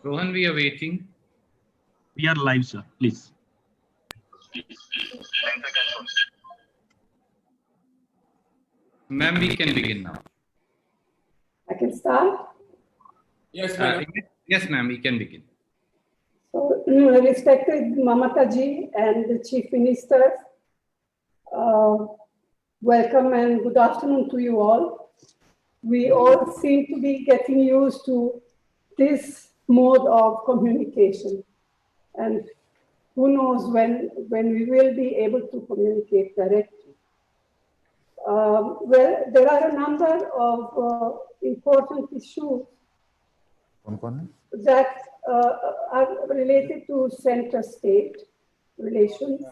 Rohan, we are waiting. We are live, sir. Please. Ma'am, we can begin now. I can start. Yes, madam. Yes, ma'am, we can begin. So, respected Mamata ji and the Chief Minister, welcome and good afternoon to you all. We all seem to be getting used to this mode of communication. And who knows when we will be able to communicate directly. Well, there are a number of important issues that are related to center-state relations.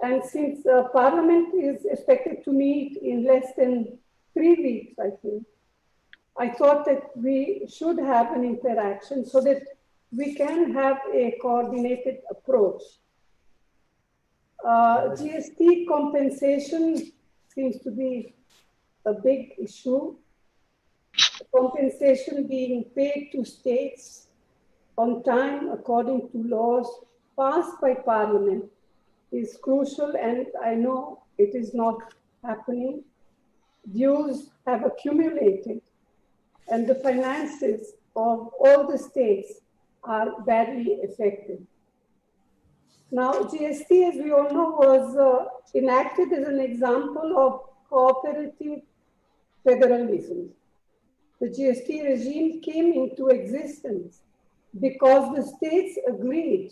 And since Parliament is expected to meet in less than 3 weeks, I think, I thought that we should have an interaction so that we can have a coordinated approach. GST compensation seems to be a big issue. Compensation being paid to states on time according to laws passed by Parliament is crucial, and I know it is not happening. Dues have accumulated and the finances of all the states are badly affected. Now, GST, as we all know, was enacted as an example of cooperative federalism. The GST regime came into existence because the states agreed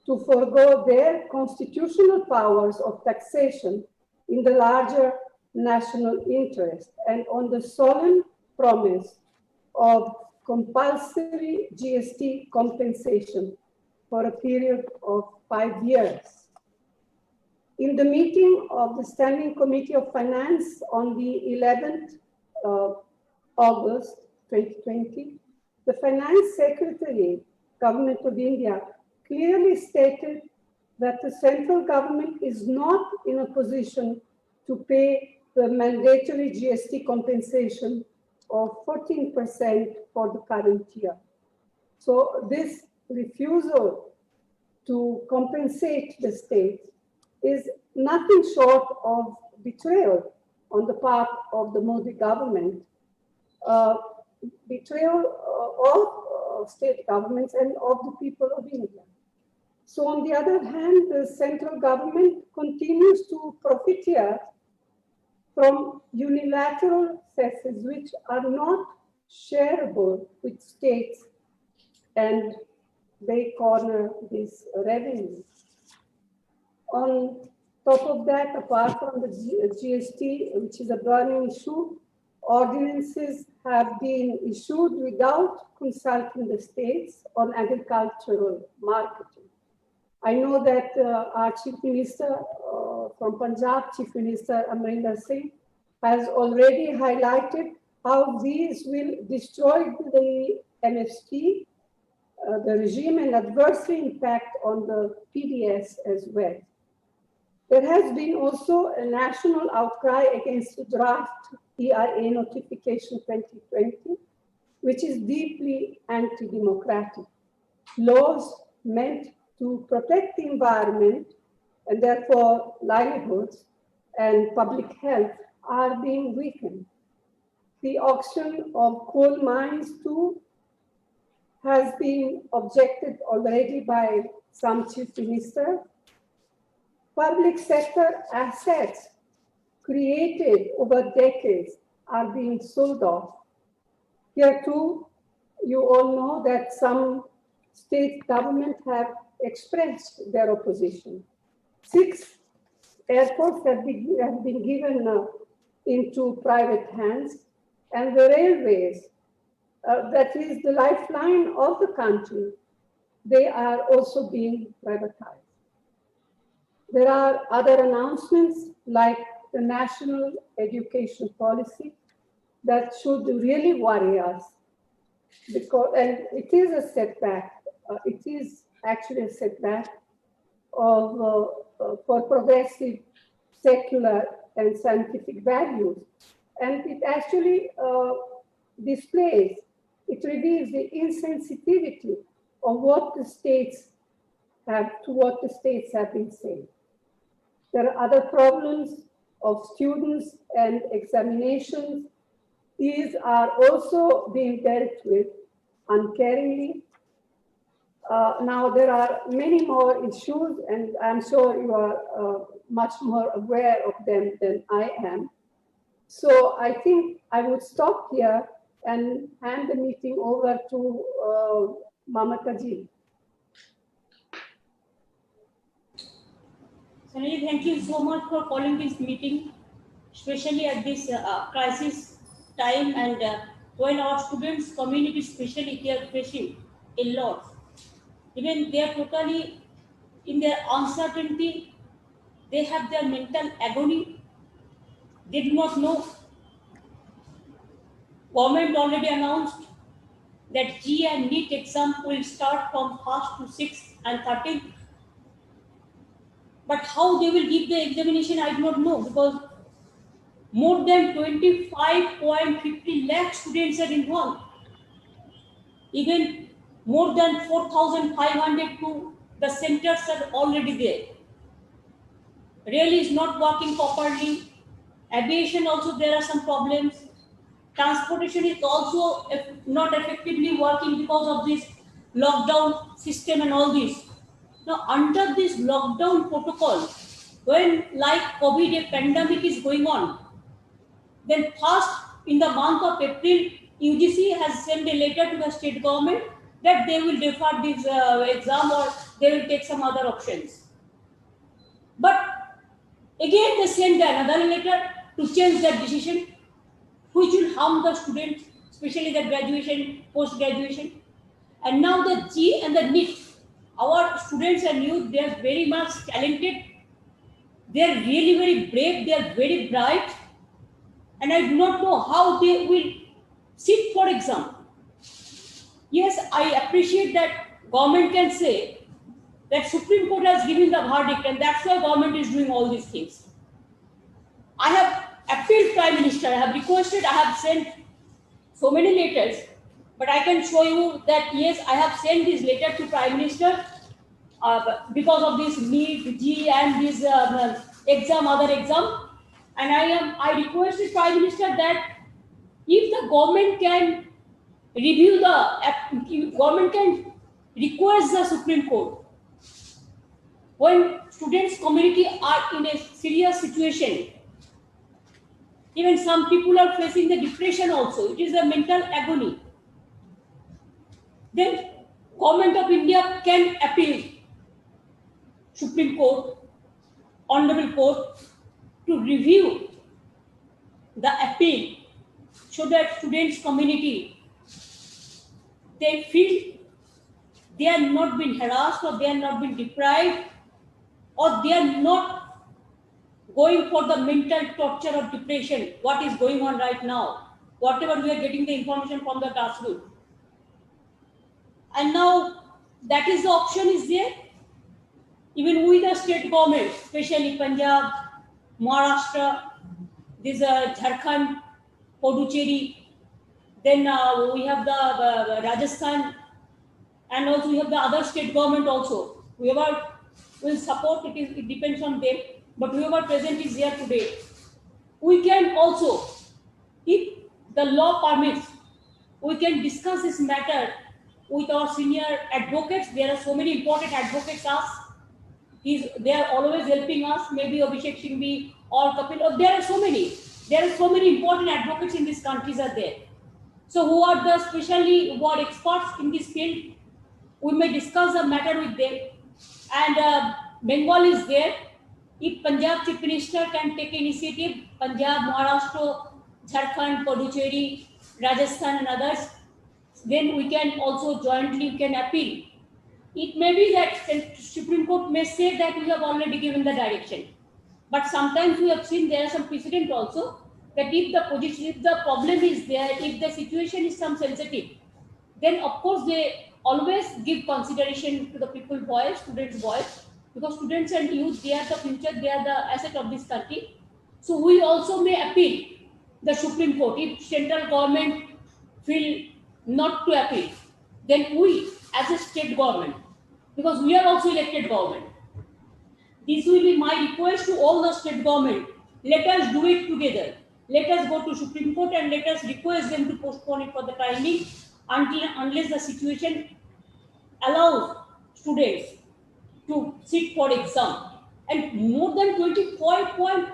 to forego their constitutional powers of taxation in the larger national interest and on the solemn promise of compulsory GST compensation for a period of 5 years. In the meeting of the Standing Committee of Finance on the 11th August 2020, the Finance Secretary, Government of India, clearly stated that the central government is not in a position to pay the mandatory GST compensation of 14% for the current year. So this refusal to compensate the state is nothing short of betrayal on the part of the Modi government, betrayal of state governments and of the people of India. So on the other hand, the central government continues to profiteer from unilateral cesses which are not shareable with states, and they corner this revenue. On top of that, apart from the GST, which is a burning issue, ordinances have been issued without consulting the states on agricultural marketing. I know that our Chief Minister from Punjab, Chief Minister Amrinder Singh, has already highlighted how these will destroy the MSP, the regime, and adversely impact on the PDS as well. There has been also a national outcry against the draft EIA notification 2020, which is deeply anti-democratic. Laws meant to protect the environment and therefore livelihoods and public health are being weakened. The auction of coal mines too has been objected already by some chief minister. Public sector assets created over decades are being sold off. Here too, you all know that some state governments have expressed their opposition. 6 airports have been given into private hands, and the railways, that is the lifeline of the country, they are also being privatized. There are other announcements like the national education policy that should really worry us, because, and it is a setback, it is actually a setback of, for progressive, secular and scientific values. And it actually displays It reveals the insensitivity of what the states have been saying. There are other problems of students and examinations. These are also being dealt with uncaringly. Now, there are many more issues, and I'm sure you are much more aware of them than I am. So I think I would stop here and hand the meeting over to Mamata ji. Sanjay, thank you so much for calling this meeting, especially at this crisis time, and when our students community, especially, they are facing a lot. Even they are totally in their uncertainty, they have their mental agony. They do not know. Government already announced that G and NEET exam will start from 1st to 6th and 13th. But how they will give the examination, I do not know, because more than 25.50 lakh students are involved. Even more than 4,500 to the centers are already there. Rail is not working properly. Aviation also, there are some problems. Transportation is also not effectively working because of this lockdown system and all this. Now, under this lockdown protocol, when like COVID, a pandemic is going on, then first in the month of April, UGC has sent a letter to the state government that they will defer this exam or they will take some other options. But again, they sent another letter to change that decision, which will harm the students, especially the graduation, post-graduation. And now the G and the NEET, our students and youth, they are very much talented. They are really very brave. They are very bright. And I do not know how they will sit for exam. Yes, I appreciate that government can say that Supreme Court has given the verdict and that's why government is doing all these things. I have appealed Prime Minister, I have requested, I have sent so many letters, but I can show you that yes, I have sent this letter to Prime Minister because of this NEET, G and this exam, other exam. And I requested Prime Minister that if the government can review government can request the Supreme Court when students community are in a serious situation. Even some people are facing the depression also. It is a mental agony. Then Government of India can appeal Supreme Court, Honorable Court to review the appeal so that students community, they feel they are not being harassed or they are not being deprived or they are not going for the mental torture or depression, what is going on right now, whatever we are getting the information from the grassroots. And now that is the option is there. Even with the state government, especially Punjab, Maharashtra, this Jharkhand, Puducherry, then we have the Rajasthan, and also we have the other state government also. Whoever will support it depends on them. But whoever present is here today, we can also, if the law permits, we can discuss this matter with our senior advocates. There are so many important advocates they are always helping us, maybe Abhishek Singhvi or Kapil, or there are so many important advocates in this countries are there. So who are experts in this field, we may discuss the matter with them. And Bengal is there. If Punjab Chief Minister can take initiative, Punjab, Maharashtra, Jharkhand, Puducherry, Rajasthan and others, then we can also jointly appeal. It may be that Supreme Court may say that we have already given the direction. But sometimes we have seen there are some precedent also that if the problem is there, if the situation is some sensitive, then of course they always give consideration to the people's voice, students' voice, because students and youth, they are the future, they are the asset of this country. So we also may appeal the Supreme Court if central government feel not to appeal, then we as a state government, because we are also elected government, this will be my request to all the state government. Let us do it together. Let us go to Supreme Court and let us request them to postpone it for the timing unless the situation allows students to sit for exam. And more than 24.50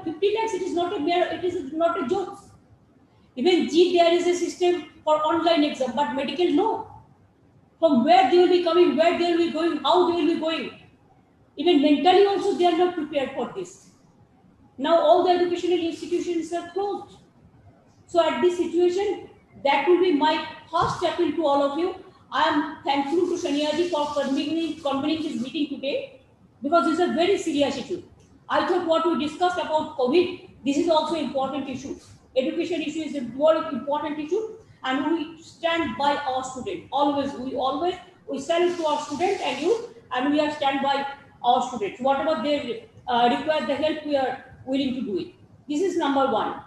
lakhs, it is not a joke. Even G, there is a system for online exam, but medical, no. From where they will be coming, where they will be going, how they will be going. Even mentally also, they are not prepared for this. Now all the educational institutions are closed. So at this situation, that will be my first appeal to all of you. I am thankful to Saniaji for convening this meeting today, because it's a very serious issue. I thought what we discussed about COVID, this is also an important issue. Education issue is a more important issue, and we stand by our students. We stand to our students and you, and we are stand by our students. Whatever they require the help, we are willing to do it. This is number one.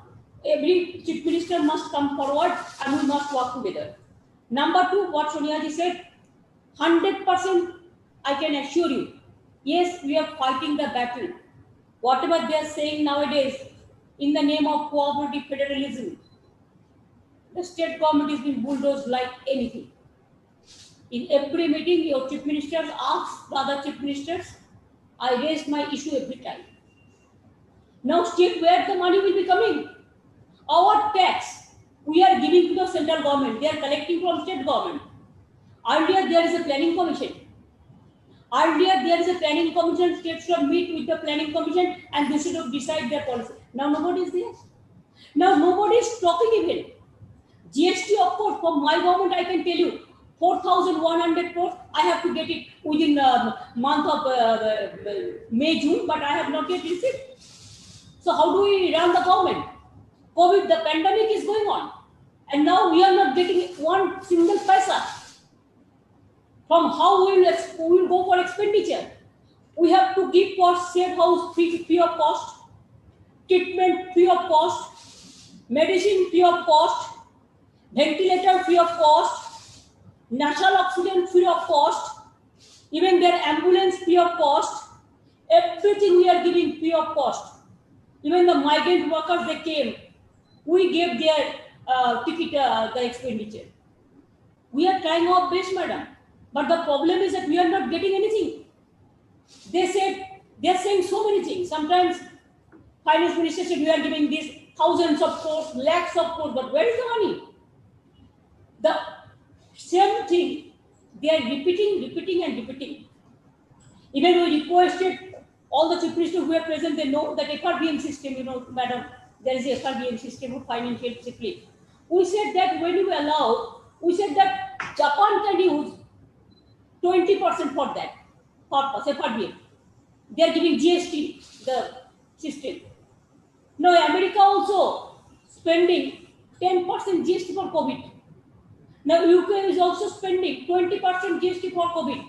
Every chief minister must come forward and we must work together. Number two, what Soniaji said, 100% I can assure you, yes, we are fighting the battle. Whatever they are saying nowadays in the name of cooperative federalism, the state government is being bulldozed like anything. In every meeting, your chief ministers ask the other chief ministers, I raise my issue every time. Now state, where the money will be coming? Our tax, we are giving to the central government. They are collecting from state government. Earlier, there is a planning commission. States should meet with the planning commission and they should decide their policy. Now nobody is there. Now nobody is talking even. GST, of course, from my government, I can tell you, 4,100 crores, I have to get it within month of May, June, but I have not yet received. So how do we run the government? COVID, the pandemic is going on. And now we are not getting one single paisa. From how we will go for expenditure. We have to give for state house free of cost, treatment free of cost, medicine free of cost, ventilator free of cost, nasal oxygen free of cost, even their ambulance free of cost. Everything we are giving free of cost. Even the migrant workers, they came. We gave their ticket, the expenditure. We are trying our best, madam. But the problem is that we are not getting anything. They are saying so many things. Sometimes finance minister said we are giving this thousands of crores, lakhs of crores, but where is the money? The same thing they are repeating. Even we requested all the chief ministers who are present, they know that FRBM system, madam, there is a FRBM system of financial discipline. We said that when we allow, we said that Japan can use 20% for that, for FRBM. They are giving GST, the system. Now America also spending 10% GST for COVID. Now UK is also spending 20% GST for COVID.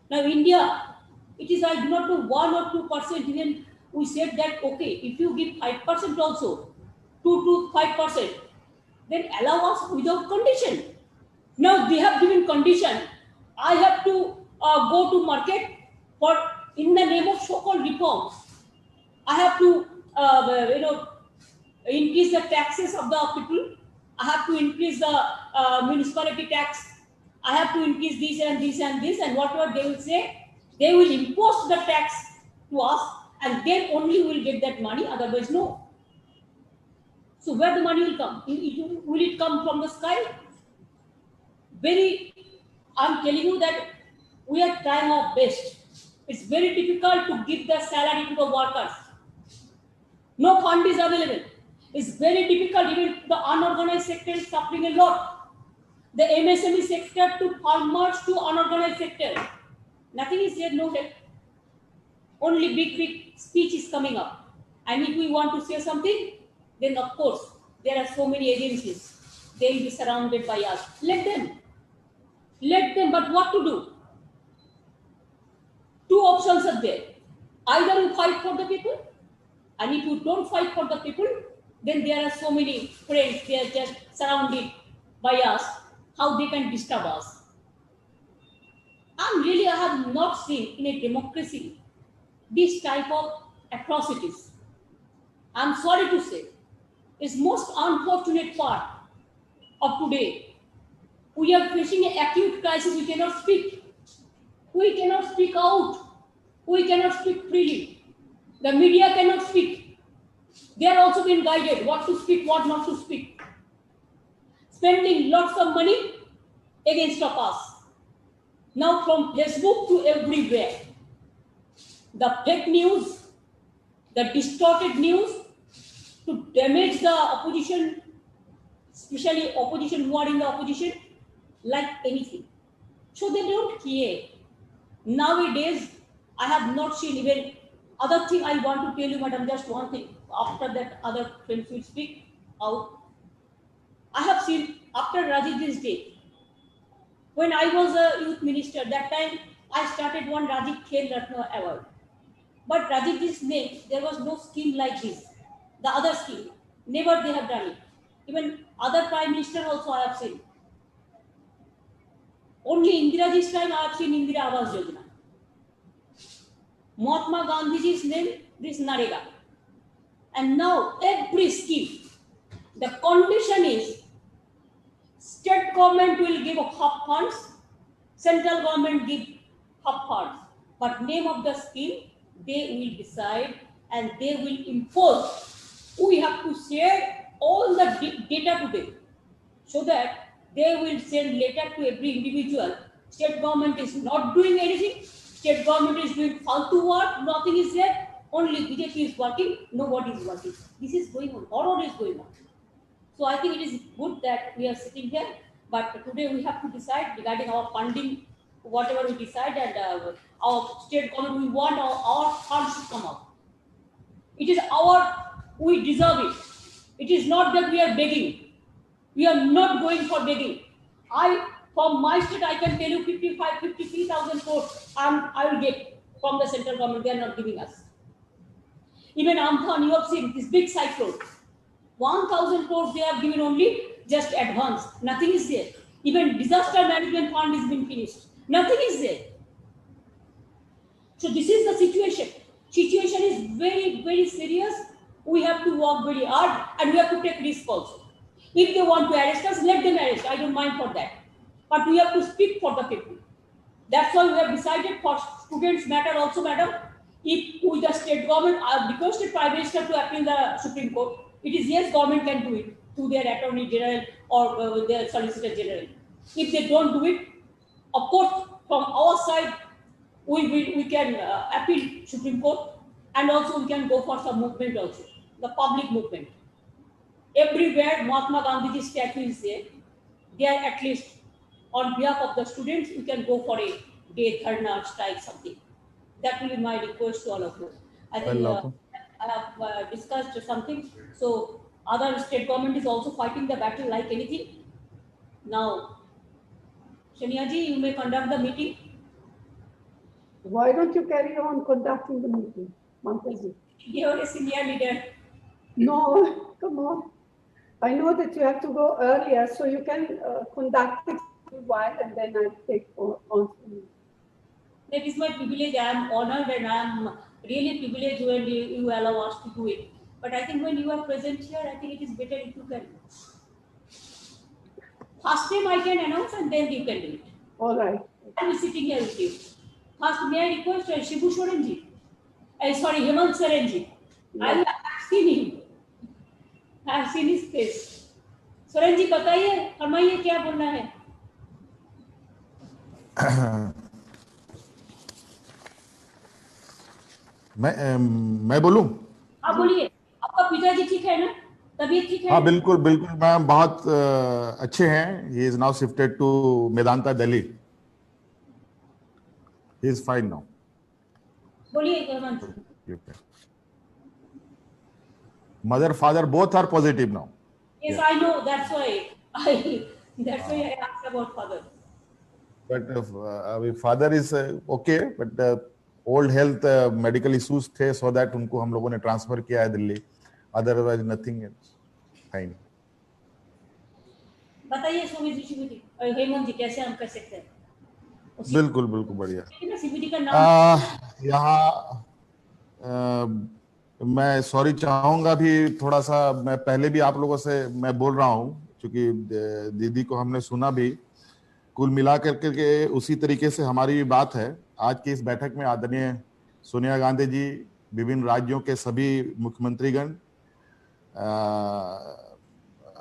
Now India, it is, I do not know, 1 or 2%. Even we said that, okay, if you give 5% also, 2 to 5%, then allow us without condition. Now they have given condition. I have to go to market for, in the name of so-called reforms. I have to, increase the taxes of the people. I have to increase the municipality tax. I have to increase this and this and this, and whatever they will say, they will impose the tax to us, and then only we will get that money. Otherwise, no. So where the money will come? Will it come from the sky? I'm telling you that we are trying our best. It's very difficult to give the salary to the workers. No fund is available. It's very difficult. Even the unorganized sector is suffering a lot. The MSME sector to farmers to unorganized sector. Nothing is there, no help. Only big speech is coming up. And if we want to say something, then of course, there are so many agencies. They will be surrounded by us. Let them. But what to do? Two options are there. Either you fight for the people, and if you don't fight for the people, then there are so many friends, they are just surrounded by us. how they can disturb us. I have not seen in a democracy this type of atrocities. I'm sorry to say, it's most unfortunate part of today. We are facing an acute crisis. We cannot speak. We cannot speak out. We cannot speak freely. The media cannot speak. They are also being guided what to speak, what not to speak. Spending lots of money against us. Now from Facebook to everywhere. The fake news, the distorted news to damage the opposition, especially opposition who are in the opposition, like anything. So they don't care. Nowadays, I have not seen even other thing I want to tell you, madam, just one thing. After that, other friends will speak out. I have seen after Rajiv's death, when I was a youth minister, that time I started one Rajiv Khel Ratna Award. But Rajiv's name, there was no scheme like this. The other scheme, never they have done it. Even other prime minister also I have seen. Only Indiraji's time I have seen Indira Awas Yojana. Mahatma Gandhiji's name, this Narega. And now every scheme, the condition is state government will give half funds, central government give half funds. But name of the scheme, they will decide and they will impose. We have to share all the data today so that they will send letter to every individual. State government is not doing anything. State government is doing faltu work. Nothing is there. Only BJP is working. Nobody is working. This is going on. Horror is going on. So I think it is good that we are sitting here. But today we have to decide regarding our funding, whatever we decide, and our state government, we want our funds to come out. It is we deserve it. It is not that we are begging. We are not going for begging. From my state, I can tell you 53,000 crores I will get from the central government. They are not giving us. Even Amphan, you have seen this big cyclone. 1,000 crores they have given only just advance. Nothing is there. Even disaster management fund is being finished. Nothing is there. So this is the situation. Situation is very, very serious. We have to work very hard and we have to take risk also. If they want to arrest us, let them arrest. I don't mind for that. But we have to speak for the people. That's why we have decided for students matter also, madam. If with the state government, I have requested Prime Minister to appeal the Supreme Court. It is yes, government can do it through their Attorney General or their Solicitor General. If they don't do it, of course, from our side, we can appeal Supreme Court, and also we can go for some movement also, the public movement. Everywhere Mahatma Gandhi's statue is there, at least on behalf of the students, we can go for a day, dharna, strike, something. That will be my request to all of you. I think I have discussed something. So other state government is also fighting the battle like anything. Now, Shania ji, you may conduct the meeting. Why don't you carry on conducting the meeting, Mamta ji? You're a senior leader. No, come on. I know that you have to go earlier, so you can conduct it for a while and then I'll take on. That is my privilege. I am honored and I am really privileged when you allow us to do it. But I think when you are present here, I think it is better if you can. First time I can announce and then you can do it. All right. I will be sitting here with you. First, may I request Shibu Sorenji? Sorry, Hemant Sorenji. I have seen him. I have seen his face. Sorenji, बताइए, फरमाइए क्या बोलना है? मैं बोलूं? आप बोलिए. आपका पिताजी ठीक है ना? तबीयत ठीक है? हाँ बिल्कुल बिल्कुल मैम बहुत अच्छे हैं. He is now shifted to Medanta, Delhi. He is fine now. बोलिए Hemant. Mother, father both are positive now. Yes, yeah. I know. That's why I asked about father. But father is okay, but old health medical issues थे, so that उनको हम लोगों ने transfer किया है Delhi. Otherwise nothing else. Fine. बताइए CBD Hemant जी कैसे हम कर सकते हैं? बिल्कुल बिल्कुल बढ़िया। सीबीडी का नाम यहाँ मैं सॉरी चाहूंगा भी, थोड़ा सा मैं पहले भी आप लोगों से मैं बोल रहा हूँ, क्योंकि दीदी को हमने सुना भी, कुल मिला करके के उसी तरीके से हमारी भी बात है। आज की इस बैठक में आदरणीय सोनिया गांधी जी, विभिन्न राज्यों के सभी मुख्यमंत्रीगण,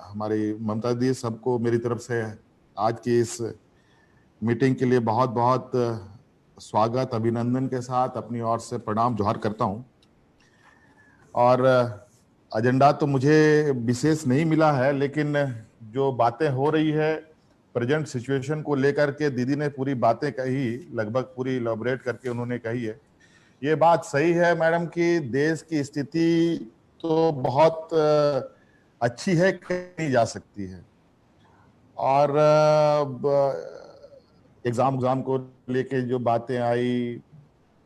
हमारी ममता दी, सबको मेरी तरफ से आज की इस मीटिंग के लिए बहुत बहुत स्वागत, अभिनंदन के साथ अपनी ओर से प्रणाम जोहार करता हूं। और एजेंडा तो मुझे विशेष नहीं मिला है, लेकिन जो बातें हो रही है प्रेजेंट सिचुएशन को लेकर के, दीदी ने पूरी बातें कही, लगभग पूरी इलैबोरेट करके उन्होंने कही है। ये बात सही है मैडम कि देश की स्थिति तो बहुत अच्छी है, कही जा सकती है। और एग्जाम को लेके जो बातें आई,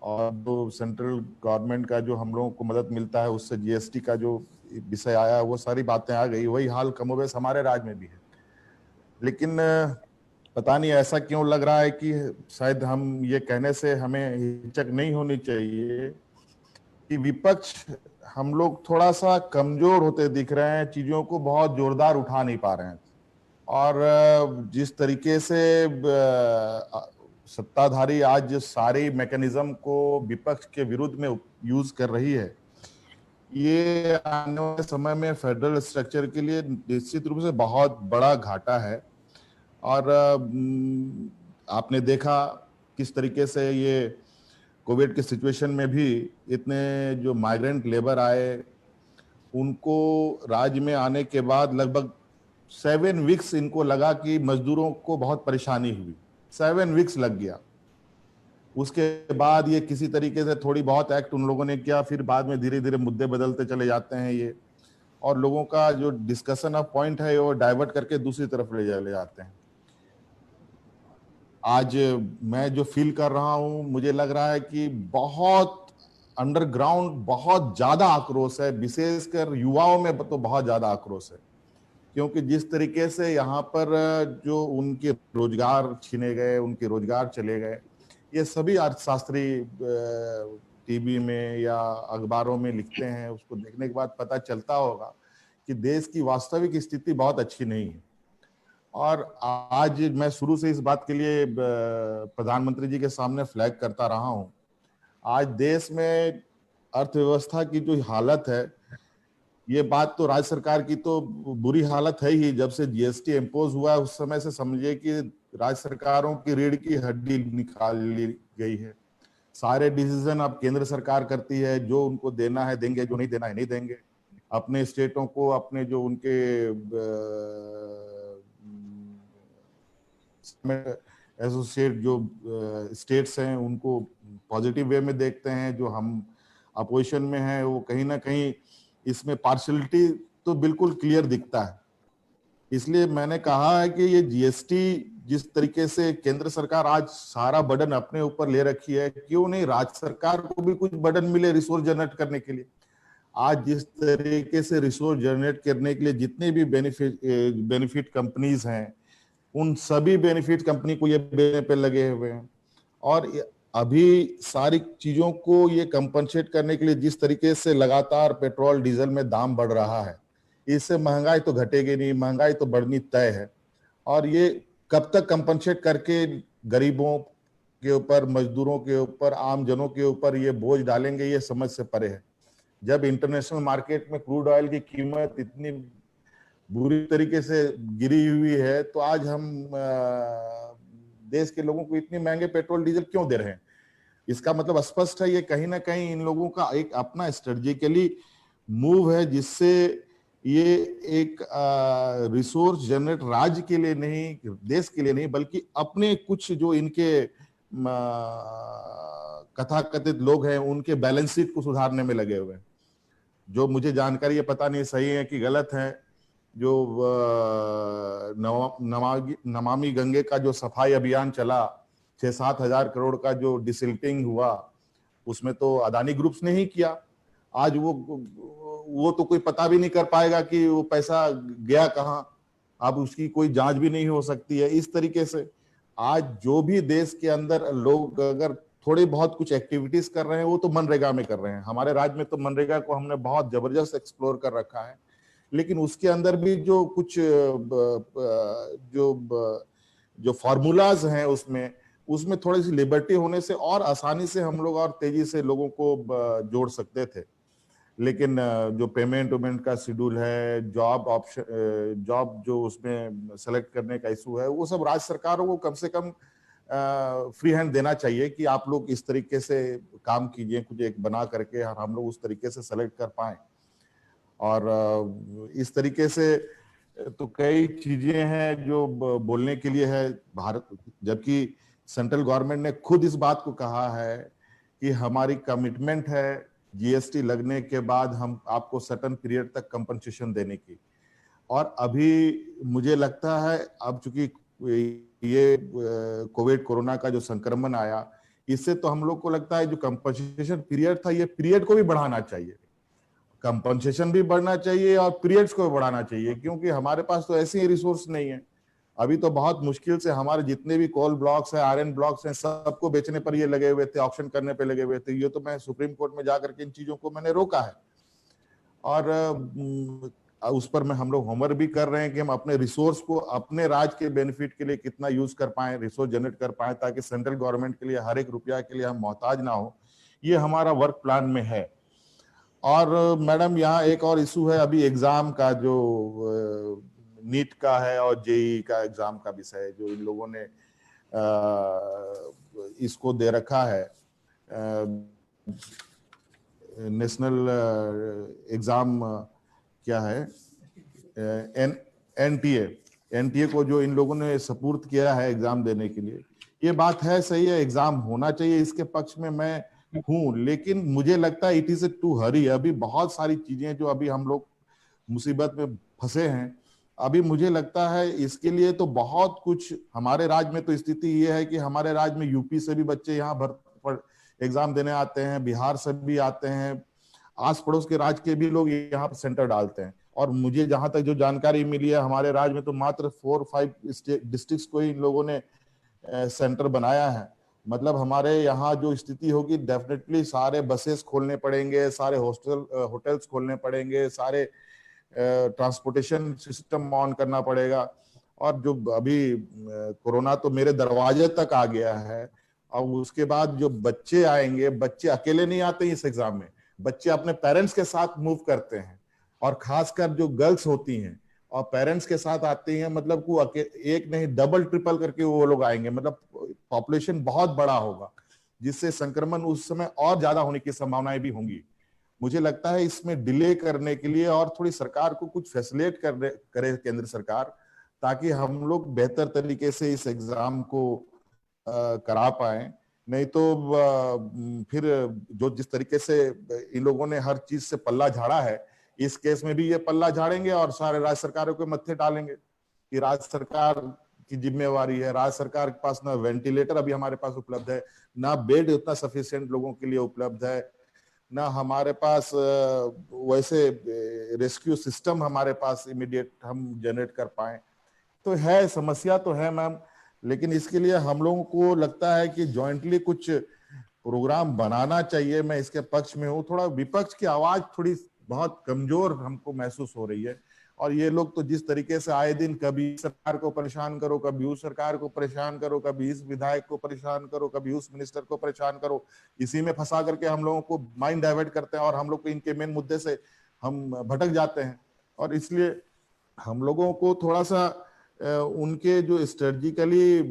और जो सेंट्रल गवर्नमेंट का जो हम लोगों को मदद मिलता है उससे जीएसटी का जो विषय आया, वो सारी बातें आ गई। वही हाल कमोबेश हमारे राज्य में भी है। लेकिन पता नहीं ऐसा क्यों लग रहा है कि शायद हम ये कहने से हमें हिचक नहीं होनी चाहिए कि विपक्ष हम लोग थोड़ा सा कमजोर होते दिख रहे हैं, चीजों को बहुत जोरदार उठा नहीं पा रहे हैं। और जिस तरीके से सत्ताधारी आज सारे मैकेनिज्म को विपक्ष के विरुद्ध में यूज कर रही है, ये आने वाले समय में फेडरल स्ट्रक्चर के लिए निश्चित रूप से बहुत बड़ा घाटा है। और आपने देखा किस तरीके से ये कोविड के सिचुएशन में भी इतने जो माइग्रेंट लेबर आए, उनको राज्य में आने के बाद लगभग 7 वीक्स इनको लगा कि मजदूरों को बहुत परेशानी हुई। 7 वीक्स लग गया। उसके बाद ये किसी तरीके से थोड़ी बहुत एक्ट उन लोगों ने किया, फिर बाद में धीरे धीरे मुद्दे बदलते चले जाते हैं ये, और लोगों का जो डिस्कशन ऑफ पॉइंट है वो डाइवर्ट करके दूसरी तरफ ले जाते हैं। आज मैं जो फील कर रहा हूं, मुझे लग रहा है कि बहुत अंडरग्राउंड बहुत ज्यादा आक्रोश है, विशेषकर युवाओं में तो बहुत ज्यादा आक्रोश है। क्योंकि जिस तरीके से यहाँ पर जो उनके रोजगार छीने गए, उनके रोजगार चले गए, ये सभी अर्थशास्त्री टीवी में या अखबारों में लिखते हैं, उसको देखने के बाद पता चलता होगा कि देश की वास्तविक स्थिति बहुत अच्छी नहीं है। और आज मैं शुरू से इस बात के लिए प्रधानमंत्री जी के सामने फ्लैग करता रहा हूं। आज देश में अर्थव्यवस्था की जो हालत है, ये बात तो राज्य सरकार की तो बुरी हालत है ही। जब से जीएसटी इम्पोज हुआ उस समय से समझिए कि राज्य सरकारों की रीढ़ की हड्डी निकाल ली गई है। सारे डिसीजन अब केंद्र सरकार करती है, जो उनको देना है देंगे, जो नहीं देना है नहीं देंगे। अपने स्टेटों को, अपने जो उनके एसोसिएट जो स्टेट्स हैं उनको पॉजिटिव वे में देखते हैं। जो हम अपोजिशन में हैं वो कहीं ना कहीं इसमें पार्शियलिटी तो बिल्कुल क्लियर दिखता है। इसलिए मैंने कहा है कि ये जीएसटी जिस तरीके से केंद्र सरकार आज सारा बर्डन अपने ऊपर ले रखी है, क्यों नहीं राज्य सरकार को भी कुछ बर्डन मिले रिसोर्स जनरेट करने के लिए। आज जिस तरीके से रिसोर्स जनरेट करने के लिए जितने भी बेनिफिट कंपनीज हैं, उन सभी बेनिफिट कंपनी को ये देने पे लगे हुए हैं। और अभी सारी चीजों को ये कंपनसेट करने के लिए जिस तरीके से लगातार पेट्रोल डीजल में दाम बढ़ रहा है, इससे महंगाई तो घटेगी नहीं, महंगाई तो बढ़नी तय है। और ये कब तक कंपनसेट करके गरीबों के ऊपर, मजदूरों के ऊपर, आम जनों के ऊपर ये बोझ डालेंगे, ये समझ से परे है। जब इंटरनेशनल मार्केट में क्रूड ऑयल की कीमत इतनी बुरी तरीके से गिरी हुई है, तो आज हम देश के लोगों को इतने महंगे पेट्रोल डीजल क्यों दे रहे हैं? इसका मतलब स्पष्ट है, ये कहीं ना कहीं इन लोगों का एक अपना स्ट्रेटेजिकली मूव है, जिससे ये एक रिसोर्स जनरेट राज्य के लिए नहीं, देश के लिए नहीं, बल्कि अपने कुछ जो इनके कथाकथित लोग हैं उनके बैलेंस शीट को सुधारने में लगे हुए हैं। जो मुझे जानकारी है, पता नहीं सही है कि गलत है, जो नमामि गंगे का जो सफाई अभियान चला, 6-7 हजार करोड़ का जो डिसिल्टिंग हुआ, उसमें तो अदानी ग्रुप्स ने ही किया। आज वो तो कोई पता भी नहीं कर पाएगा कि वो पैसा गया कहाँ। अब उसकी कोई जांच भी नहीं हो सकती है। इस तरीके से आज जो भी देश के अंदर लोग अगर थोड़ी बहुत कुछ एक्टिविटीज कर रहे हैं वो तो मनरेगा में कर रहे हैं। हमारे राज्य में तो मनरेगा को हमने बहुत जबरदस्त एक्सप्लोर कर रखा है, लेकिन उसके अंदर भी जो कुछ जो फॉर्मूलाज हैं उसमें थोड़ी सी लिबर्टी होने से और आसानी से हम लोग और तेजी से लोगों को जोड़ सकते थे। लेकिन जो पेमेंट वेमेंट का शेड्यूल है, जॉब जो उसमें सेलेक्ट करने का इशू है, वो सब राज्य सरकारों को कम से कम फ्री हैंड देना चाहिए कि आप लोग इस तरीके से काम कीजिए, कुछ एक बना करके और हम लोग उस तरीके से सेलेक्ट कर पाए। और इस तरीके से तो कई चीजें हैं जो बोलने के लिए है भारत, जबकि सेंट्रल गवर्नमेंट ने खुद इस बात को कहा है कि हमारी कमिटमेंट है जीएसटी लगने के बाद हम आपको सर्टेन पीरियड तक कंपनसेशन देने की। और अभी मुझे लगता है अब चूंकि ये कोविड कोरोना का जो संक्रमण आया, इससे तो हम लोग को लगता है जो कंपनसेशन पीरियड था, ये पीरियड को भी बढ़ाना चाहिए, कंपनसेशन भी बढ़ना चाहिए और पीरियड्स को भी बढ़ाना चाहिए, क्योंकि हमारे पास तो ऐसे ही रिसोर्स नहीं है। अभी तो बहुत मुश्किल से हमारे जितने भी कोल ब्लॉक्स हैं, आयरन ब्लॉक्स हैं, सबको बेचने पर ये लगे हुए थे, ऑप्शन करने पे लगे हुए थे। ये तो मैं सुप्रीम कोर्ट में जाकर के इन चीजों को मैंने रोका है। और उस पर मैं हम लोग होमवर्क भी कर रहे हैं कि हम अपने रिसोर्स को अपने राज्य के बेनिफिट के लिए कितना यूज कर पाए, रिसोर्स जनरेट कर पाए, ताकि सेंट्रल गवर्नमेंट के लिए हर एक रुपया के लिए हम मोहताज ना हो। ये हमारा वर्क प्लान में है। और मैडम यहाँ एक और इशू है अभी एग्जाम का, जो नीट का है और जेई का एग्जाम का विषय, जो इन लोगों ने इसको दे रखा है, नेशनल एग्जाम क्या है, एनटीए को जो इन लोगों ने सपुर्द किया है एग्जाम देने के लिए, ये बात है, सही है, एग्जाम होना चाहिए, इसके पक्ष में मैं हूं। लेकिन मुझे लगता है इट इज टू हरी। अभी बहुत सारी चीजें जो अभी हम लोग मुसीबत में फंसे हैं, अभी मुझे लगता है इसके लिए तो बहुत कुछ हमारे राज्य में तो स्थिति ये है कि हमारे राज्य में यूपी से भी बच्चे यहाँ एग्जाम देने आते हैं, बिहार से भी आते हैं, आस पड़ोस के राज्य के भी लोग यहाँ पर सेंटर डालते हैं। और मुझे जहां तक जो जानकारी मिली है, हमारे राज्य में तो मात्र 4-5 डिस्ट्रिक्ट्स को ही इन लोगों ने सेंटर बनाया है। मतलब हमारे यहाँ जो स्थिति होगी, डेफिनेटली सारे बसेस खोलने पड़ेंगे, सारे होटल्स खोलने पड़ेंगे, सारे ट्रांसपोर्टेशन सिस्टम ऑन करना पड़ेगा। और जो अभी कोरोना तो मेरे दरवाजे तक आ गया है, अब उसके बाद जो बच्चे आएंगे, बच्चे अकेले नहीं आते इस एग्जाम में, बच्चे अपने पेरेंट्स के साथ मूव करते हैं। और खासकर जो गर्ल्स होती हैं और पेरेंट्स के साथ आती हैं, मतलब को एक नहीं डबल ट्रिपल करके वो लोग आएंगे, मतलब पॉपुलेशन बहुत बड़ा होगा, जिससे संक्रमण उस समय और ज्यादा होने की संभावनाएं भी होंगी। मुझे लगता है इसमें डिले करने के लिए और थोड़ी सरकार को कुछ फैसिलिटेट करे केंद्र सरकार, ताकि हम लोग बेहतर तरीके से इस एग्जाम को करा पाए। नहीं तो फिर जो जिस तरीके से इन लोगों ने हर चीज से पल्ला झाड़ा है, इस केस में भी ये पल्ला झाड़ेंगे और सारे राज्य सरकारों के मत्थे डालेंगे कि राज्य सरकार की जिम्मेवारी है। राज्य सरकार के पास ना वेंटिलेटर अभी हमारे पास उपलब्ध है, ना बेड उतना सफिशिएंट लोगों के लिए उपलब्ध है, ना हमारे पास वैसे रेस्क्यू सिस्टम हमारे पास इमीडिएट हम जनरेट कर पाए। तो है, समस्या तो है मैम, लेकिन इसके लिए हम लोगों को लगता है कि जॉइंटली कुछ प्रोग्राम बनाना चाहिए। मैं इसके पक्ष में हूँ। थोड़ा विपक्ष की आवाज थोड़ी बहुत कमजोर हमको महसूस हो रही है, और ये लोग तो जिस तरीके से आए दिन कभी सरकार को परेशान करो, कभी उस सरकार को परेशान करो, कभी इस विधायक को परेशान करो, कभी उस मिनिस्टर को परेशान करो, इसी में फंसा करके हम लोगों को माइंड डाइवर्ट करते हैं और हम लोग को इनके मेन मुद्दे से हम भटक जाते हैं। और इसलिए हम लोगों को थोड़ा सा उनके जो स्ट्रेटजिकली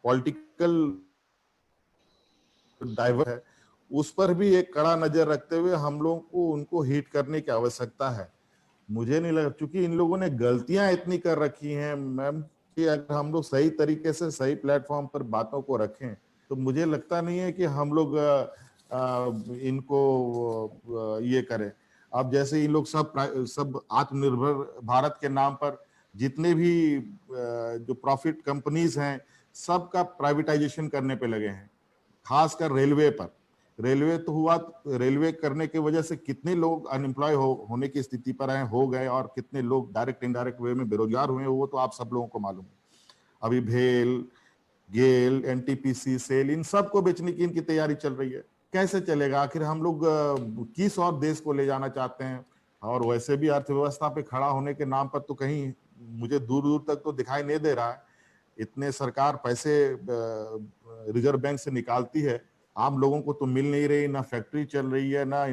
पॉलिटिकल डाइवर्ट है, उस पर भी एक कड़ा नजर रखते हुए हम लोगों को उनको हिट करने की आवश्यकता है। मुझे नहीं लगा, क्योंकि इन लोगों ने गलतियां इतनी कर रखी हैं मैम, कि अगर हम लोग सही तरीके से सही प्लेटफॉर्म पर बातों को रखें तो मुझे लगता नहीं है कि हम लोग इनको ये करें। अब जैसे इन लोग सब आत्मनिर्भर भारत के नाम पर जितने भी जो प्रॉफिट कंपनीज हैं, सबका प्राइवेटाइजेशन करने पे लगे हैं, खासकर रेलवे पर। रेलवे तो हुआ, रेलवे करने की वजह से कितने लोग अनएम्प्लॉय होने की स्थिति पर आए, हो गए, और कितने लोग डायरेक्ट इनडायरेक्ट वे में बेरोजगार हुए, वो तो आप सब लोगों को मालूम है। अभी भेल, गेल, एनटीपीसी, सेल, इन सब को बेचने की इनकी तैयारी चल रही है। कैसे चलेगा? आखिर हम लोग किस और देश को ले जाना चाहते हैं? और वैसे भी अर्थव्यवस्था पे खड़ा होने के नाम पर तो कहीं मुझे दूर दूर तक तो दिखाई नहीं दे रहा है। इतने सरकार पैसे रिजर्व बैंक से निकालती है, आम लोगों को तो मिल नहीं रही, ना फैक्ट्री चल रही है, ना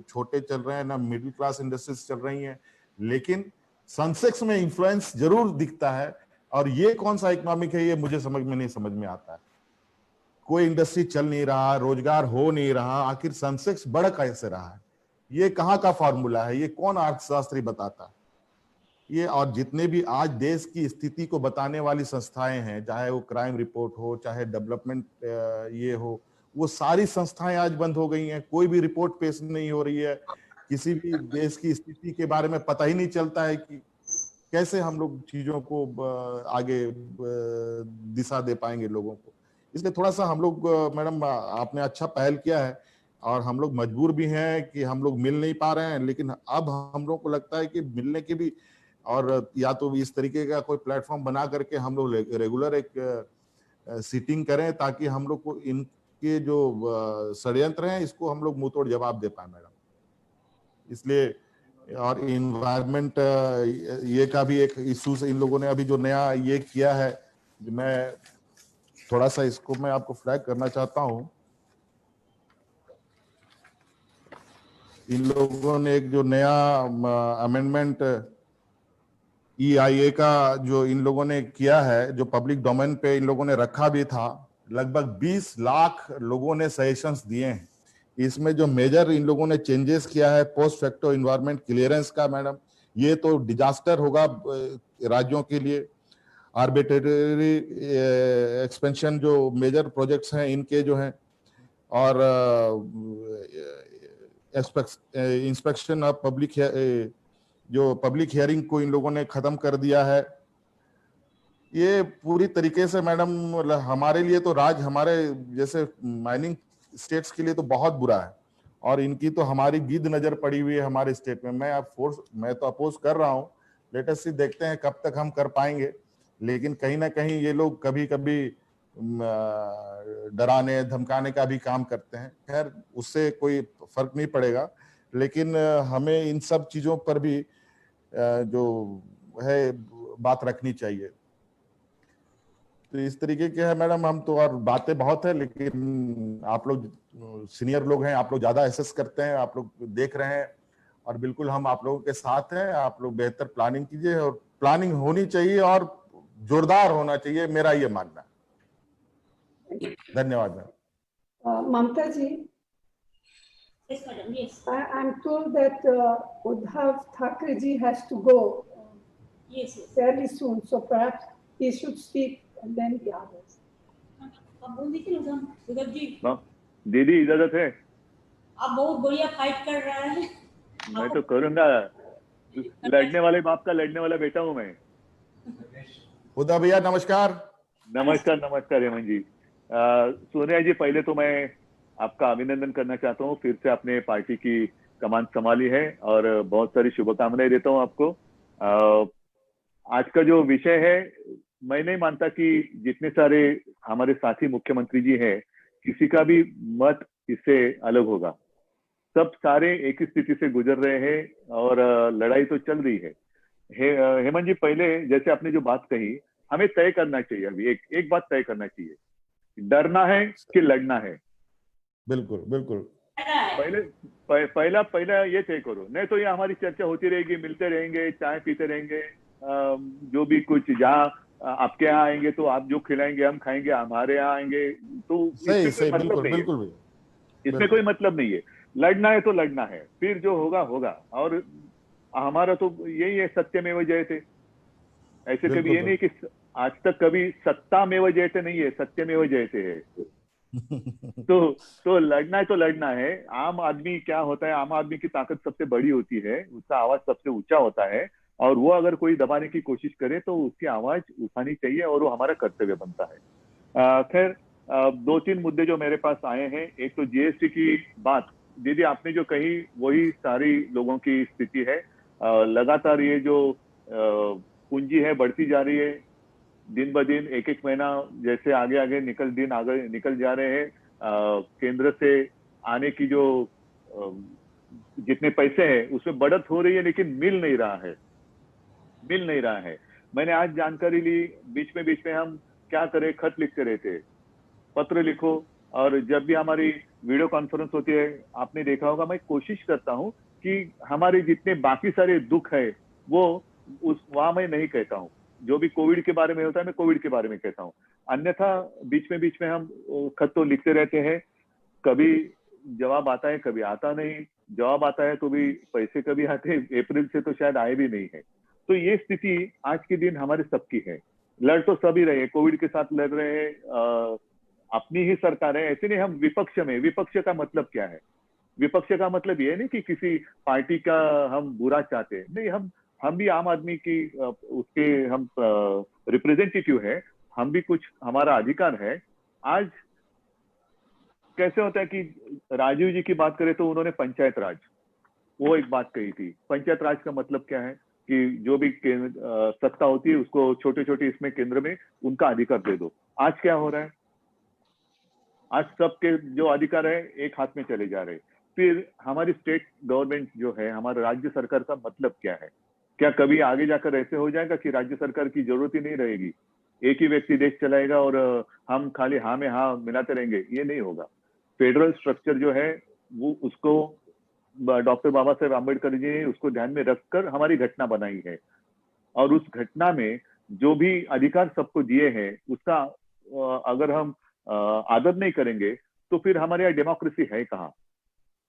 छोटे चल रहे हैं, ना मिडिल क्लास इंडस्ट्रीज चल रही हैं, लेकिन सेंसेक्स में इन्फ्लुएंस जरूर दिखता है। और ये कौन सा इकोनॉमिक है, ये मुझे समझ में आता है। कोई इंडस्ट्री चल नहीं रहा, रोजगार हो नहीं रहा, आखिर सेंसेक्स बढ़ कैसे रहा है? ये कहाँ का फॉर्मूला है? ये कौन अर्थशास्त्री बताता है ये? और जितने भी आज देश की स्थिति को बताने वाली संस्थाएं हैं, चाहे वो क्राइम रिपोर्ट हो, चाहे डेवलपमेंट ये हो, वो सारी संस्थाएं आज बंद हो गई हैं। कोई भी रिपोर्ट पेश नहीं हो रही है। किसी भी देश की स्थिति के बारे में पता ही नहीं चलता है कि कैसे हम लोग चीजों को आगे दिशा दे पाएंगे लोगों को। इसलिए थोड़ा सा हम लोग, मैडम आपने अच्छा पहल किया है, और हम लोग मजबूर भी हैं कि हम लोग मिल नहीं पा रहे हैं, लेकिन अब हम लोग को लगता है कि मिलने की भी, और या तो इस तरीके का कोई प्लेटफॉर्म बना करके हम लोग रेगुलर एक सीटिंग करें, ताकि हम लोग को इनके जो षड्यंत्र हैं इसको हम लोग मुंह तोड़ जवाब दे पाए मैडम। इसलिए, और इन्वायरमेंट ये का भी एक इशू इन लोगों ने अभी जो नया ये किया है, मैं थोड़ा सा इसको मैं आपको फ्लैग करना चाहता हूं। इन लोगों ने एक जो नया अमेंडमेंट EIA का जो इन लोगों ने किया है, जो पब्लिक डोमेन पे इन लोगों ने रखा भी था, लगभग 20 लाख लोगों ने सजेशंस दिए हैं। इसमें जो मेजर इन लोगों ने चेंजेस किया है, पोस्ट फैक्टो एनवायरनमेंट क्लियरेंस का, मैडम ये तो डिजास्टर होगा राज्यों के लिए। आर्बिट्रेरी एक्सपेंशन जो मेजर प्रोजेक्ट्स हैं इनके जो हैं, और इंस्पेक्शन ऑफ पब्लिक, जो पब्लिक हियरिंग को इन लोगों ने खत्म कर दिया है। ये पूरी तरीके से मैडम हमारे लिए तो हमारे जैसे माइनिंग स्टेट्स के लिए तो बहुत बुरा है, और इनकी तो हमारी गिद्ध नजर पड़ी हुई है हमारे स्टेट में। मैं तो अपोज कर रहा हूँ, लेट अस सी, देखते हैं कब तक हम कर पाएंगे। लेकिन कहीं ना कहीं ये लोग कभी कभी डराने धमकाने का भी काम करते हैं। खैर, उससे कोई फर्क नहीं पड़ेगा, लेकिन हमें इन सब चीजों पर भी जो है बात रखनी चाहिए। तो इस तरीके के है मैडम, हम तो, और बातें बहुत है, लेकिन आप लोग सीनियर लोग हैं, आप लोग ज्यादा एसेस करते हैं, आप लोग देख रहे हैं, और बिल्कुल हम आप लोगों के साथ हैं। आप लोग बेहतर प्लानिंग कीजिए, और प्लानिंग होनी चाहिए और जोरदार होना चाहिए, मेरा ये मानना है। धन्यवाद ma'am. Mamta ji, Yes, madam, yes. I'm told that Uddhav Thackeray ji has to go Yes, yes. fairly soon, so perhaps he should speak and then the others. आप बोल दीजिए ना उद्धव जी। दीदी इजाजत है? आप बहुत बढ़िया फाइट कर रहे हैं। मैं तो करूंगा, लड़ने वाले बाप का लड़ने वाला बेटा हूं मैं। उद्धव भैया नमस्कार। नमस्कार नमस्कार हेमंत जी। सोनिया जी, पहले तो मैं आपका अभिनंदन करना चाहता हूँ, फिर से आपने पार्टी की कमान संभाली है, और बहुत सारी शुभकामनाएं देता हूँ आपको। आज का जो विषय है, मैं नहीं मानता कि जितने सारे हमारे साथी मुख्यमंत्री जी हैं, किसी का भी मत इससे अलग होगा। सब सारे एक ही स्थिति से गुजर रहे हैं, और लड़ाई तो चल रही है। हेमंत जी, पहले जैसे आपने जो बात कही, हमें तय करना चाहिए, अभी एक बात तय करना चाहिए, डरना है कि लड़ना है। बिल्कुल बिल्कुल। पहला ये तय करो, नहीं तो ये हमारी चर्चा होती रहेगी, मिलते रहेंगे, चाय पीते रहेंगे, जो भी कुछ, जहाँ आपके यहाँ आएंगे तो आप जो खिलाएंगे हम खाएंगे, हमारे यहाँ आएंगे तो सही बिल्कुल बिल्कुल। इसमें कोई मतलब नहीं है। लड़ना है तो लड़ना है, फिर जो होगा होगा। और हमारा तो यही है, सत्यमेव जयते। ऐसे कभी ये नहीं कि आज तक कभी सत्तामेव जयते नहीं है, सत्यमेव जयते है। तो लड़ना है तो लड़ना है। आम आदमी क्या होता है, आम आदमी की ताकत सबसे बड़ी होती है, उसका आवाज सबसे ऊंचा होता है, और वो अगर कोई दबाने की कोशिश करे तो उसकी आवाज उठानी चाहिए, और वो हमारा कर्तव्य बनता है। खैर, दो तीन मुद्दे जो मेरे पास आए हैं, एक तो जीएसटी की बात, दीदी आपने जो कही वही सारी लोगों की स्थिति है। लगातार ये जो पूंजी है बढ़ती जा रही है, दिन ब दिन एक एक महीना जैसे आगे आगे निकल जा रहे हैं। केंद्र से आने की जो जितने पैसे हैं उसमें बढ़त हो रही है, लेकिन मिल नहीं रहा है। मैंने आज जानकारी ली, बीच में हम क्या करें, खत लिखते रहते, पत्र लिखो, और जब भी हमारी वीडियो कॉन्फ्रेंस होती है, आपने देखा होगा, मैं कोशिश करता हूं कि हमारे जितने बाकी सारे दुख है वो वहां मैं नहीं कहता हूं। जो भी कोविड के बारे में होता है मैं कोविड के बारे में कहता हूं, अन्यथा बीच में हम खत तो लिखते रहते हैं। कभी जवाब आता है, कभी आता नहीं। जवाब आता है तो भी पैसे कभी आते हैं, अप्रैल से तो शायद आए भी नहीं है। तो ये स्थिति आज के दिन हमारे सबकी है। लड़ तो सभी रहे हैं, कोविड के साथ लड़ रहे हैं, अपनी ही सरकार है, ऐसे नहीं हम विपक्ष में। विपक्ष का मतलब क्या है? विपक्ष का मतलब ये नहीं कि किसी पार्टी का हम बुरा चाहते हैं, नहीं, हम भी आम आदमी की उसके हम रिप्रेजेंटेटिव है, हम भी कुछ हमारा अधिकार है। आज कैसे होता है कि राजीव जी की बात करें तो उन्होंने पंचायत राज, वो एक बात कही थी। पंचायत राज का मतलब क्या है कि जो भी सत्ता होती है उसको छोटे इसमें केंद्र में उनका अधिकार दे दो। आज क्या हो रहा है? आज सबके जो अधिकार है एक हाथ में चले जा रहे। फिर हमारी स्टेट गवर्नमेंट जो है, हमारा राज्य सरकार का मतलब क्या है? क्या कभी आगे जाकर ऐसे हो जाएगा कि राज्य सरकार की जरूरत ही नहीं रहेगी, एक ही व्यक्ति देश चलाएगा और हम खाली हाँ में हाँ मिलाते रहेंगे? ये नहीं होगा। फेडरल स्ट्रक्चर जो है वो उसको डॉक्टर बाबा साहेब आम्बेडकर जी ने उसको ध्यान में रखकर हमारी घटना बनाई है, और उस घटना में जो भी अधिकार सबको दिए हैं उसका अगर हम आदर नहीं करेंगे तो फिर हमारे यहाँ डेमोक्रेसी है कहाँ?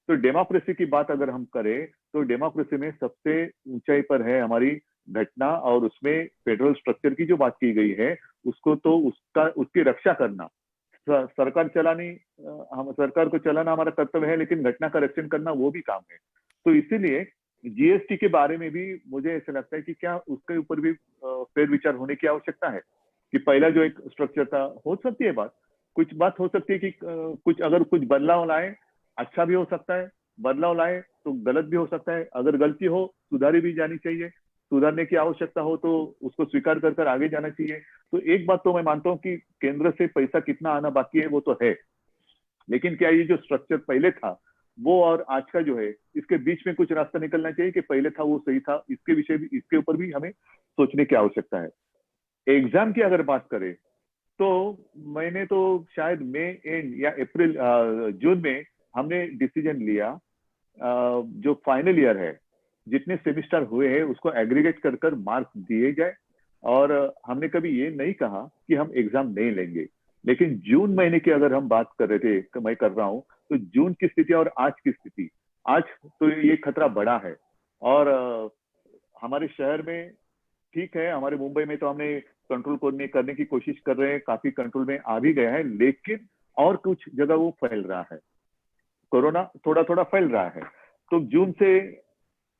तो डेमोक्रेसी की बात अगर हम करें तो डेमोक्रेसी में सबसे ऊंचाई पर है हमारी घटना, और उसमें फेडरल स्ट्रक्चर की जो बात की गई है उसको तो उसकी रक्षा करना, सरकार चलानी, हम सरकार को चलाना हमारा कर्तव्य है, लेकिन घटना का रक्षण करना वो भी काम है। तो इसीलिए जीएसटी के बारे में भी मुझे ऐसा लगता है कि क्या उसके ऊपर भी फेर विचार होने की आवश्यकता है कि पहला जो एक स्ट्रक्चर था, हो सकती है कुछ बात हो सकती है कि कुछ अगर कुछ बदलाव लाए, अच्छा भी हो सकता है, बदलाव लाए तो गलत भी हो सकता है। अगर गलती हो सुधारी भी जानी चाहिए, सुधारने की आवश्यकता हो तो उसको स्वीकार कर आगे जाना चाहिए। तो एक बात तो मैं मानता हूं कि केंद्र से पैसा कितना आना बाकी है वो तो है, लेकिन क्या ये जो स्ट्रक्चर पहले था वो और आज का जो है इसके बीच में कुछ रास्ता निकलना चाहिए कि पहले था वो सही था? इसके ऊपर भी हमें सोचने की आवश्यकता है। एग्जाम की अगर बात करें तो मैंने तो शायद मई एंड या अप्रैल जून में हमने डिसीजन लिया, जो फाइनल ईयर है जितने सेमिस्टर हुए हैं उसको एग्रीगेट कर मार्क्स दिए जाए, और हमने कभी ये नहीं कहा कि हम एग्जाम नहीं लेंगे। लेकिन जून महीने की अगर हम बात कर रहे थे, मैं कर रहा हूं, तो जून की स्थिति और आज की स्थिति, आज तो ये खतरा बड़ा है। और हमारे शहर में ठीक है, हमारे मुंबई में तो हमने कंट्रोल करने की कोशिश कर रहे हैं, काफी कंट्रोल में आ भी गया है, लेकिन और कुछ जगह वो फैल रहा है, कोरोना थोड़ा फैल रहा है। तो जून से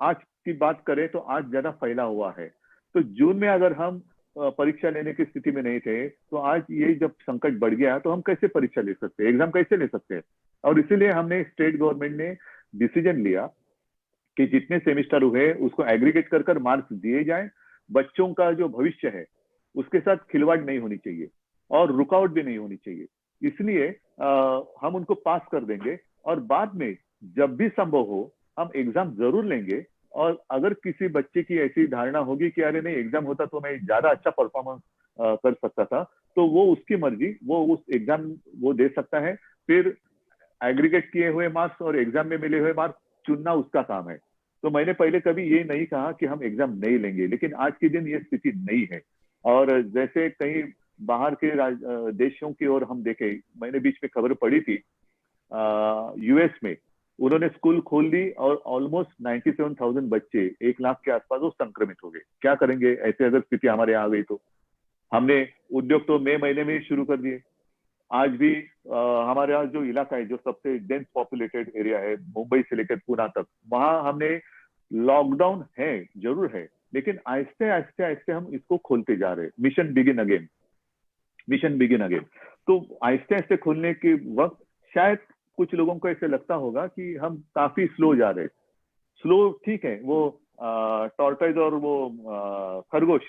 आज की बात करें तो आज ज्यादा फैला हुआ है। तो जून में अगर हम परीक्षा लेने की स्थिति में नहीं थे तो आज ये जब संकट बढ़ गया तो हम कैसे परीक्षा ले सकते हैं, एग्जाम कैसे ले सकते हैं? और इसीलिए हमने स्टेट गवर्नमेंट ने डिसीजन लिया कि जितने सेमिस्टर हुए उसको एग्रीगेट कर मार्क्स दिए जाए। बच्चों का जो भविष्य है उसके साथ खिलवाड़ नहीं होनी चाहिए और रुकावट भी नहीं होनी चाहिए, इसलिए हम उनको पास कर देंगे, और बाद में जब भी संभव हो हम एग्जाम जरूर लेंगे। और अगर किसी बच्चे की ऐसी धारणा होगी कि अरे नहीं एग्जाम होता तो मैं ज्यादा अच्छा परफॉर्मेंस कर सकता था, तो वो उसकी मर्जी, वो उस एग्जाम वो दे सकता है। फिर एग्रीगेट किए हुए मार्क्स और एग्जाम में मिले हुए मार्क्स चुनना उसका काम है। तो मैंने पहले कभी ये नहीं कहा कि हम एग्जाम नहीं लेंगे, लेकिन आज के दिन ये स्थिति नहीं है। और जैसे कहीं बाहर के देशों की ओर हम देखें, मैंने बीच में खबर पढ़ी थी यूएस में उन्होंने स्कूल खोल दी और ऑलमोस्ट 97,000 बच्चे, 1 लाख के आसपास वो संक्रमित हो गए। क्या करेंगे ऐसे अगर स्थिति हमारे यहाँ आ गई तो? हमने उद्योग तो मई महीने में ही शुरू कर दिए। आज भी हमारे यहाँ जो इलाका है, जो सबसे डेंस पॉपुलेटेड एरिया है, मुंबई से लेकर पुणे तक, वहां हमने लॉकडाउन है, जरूर है, लेकिन आहिस्ते आहिस्ते हम इसको खोलते जा रहे हैं। Mission begin again. Mission begin again. तो आहिस्ते आहिस्ते खुलने के वक्त शायद कुछ लोगों को ऐसे लगता होगा कि हम काफी स्लो जा रहे हैं। स्लो ठीक है, वो टॉर्टोइज और वो खरगोश,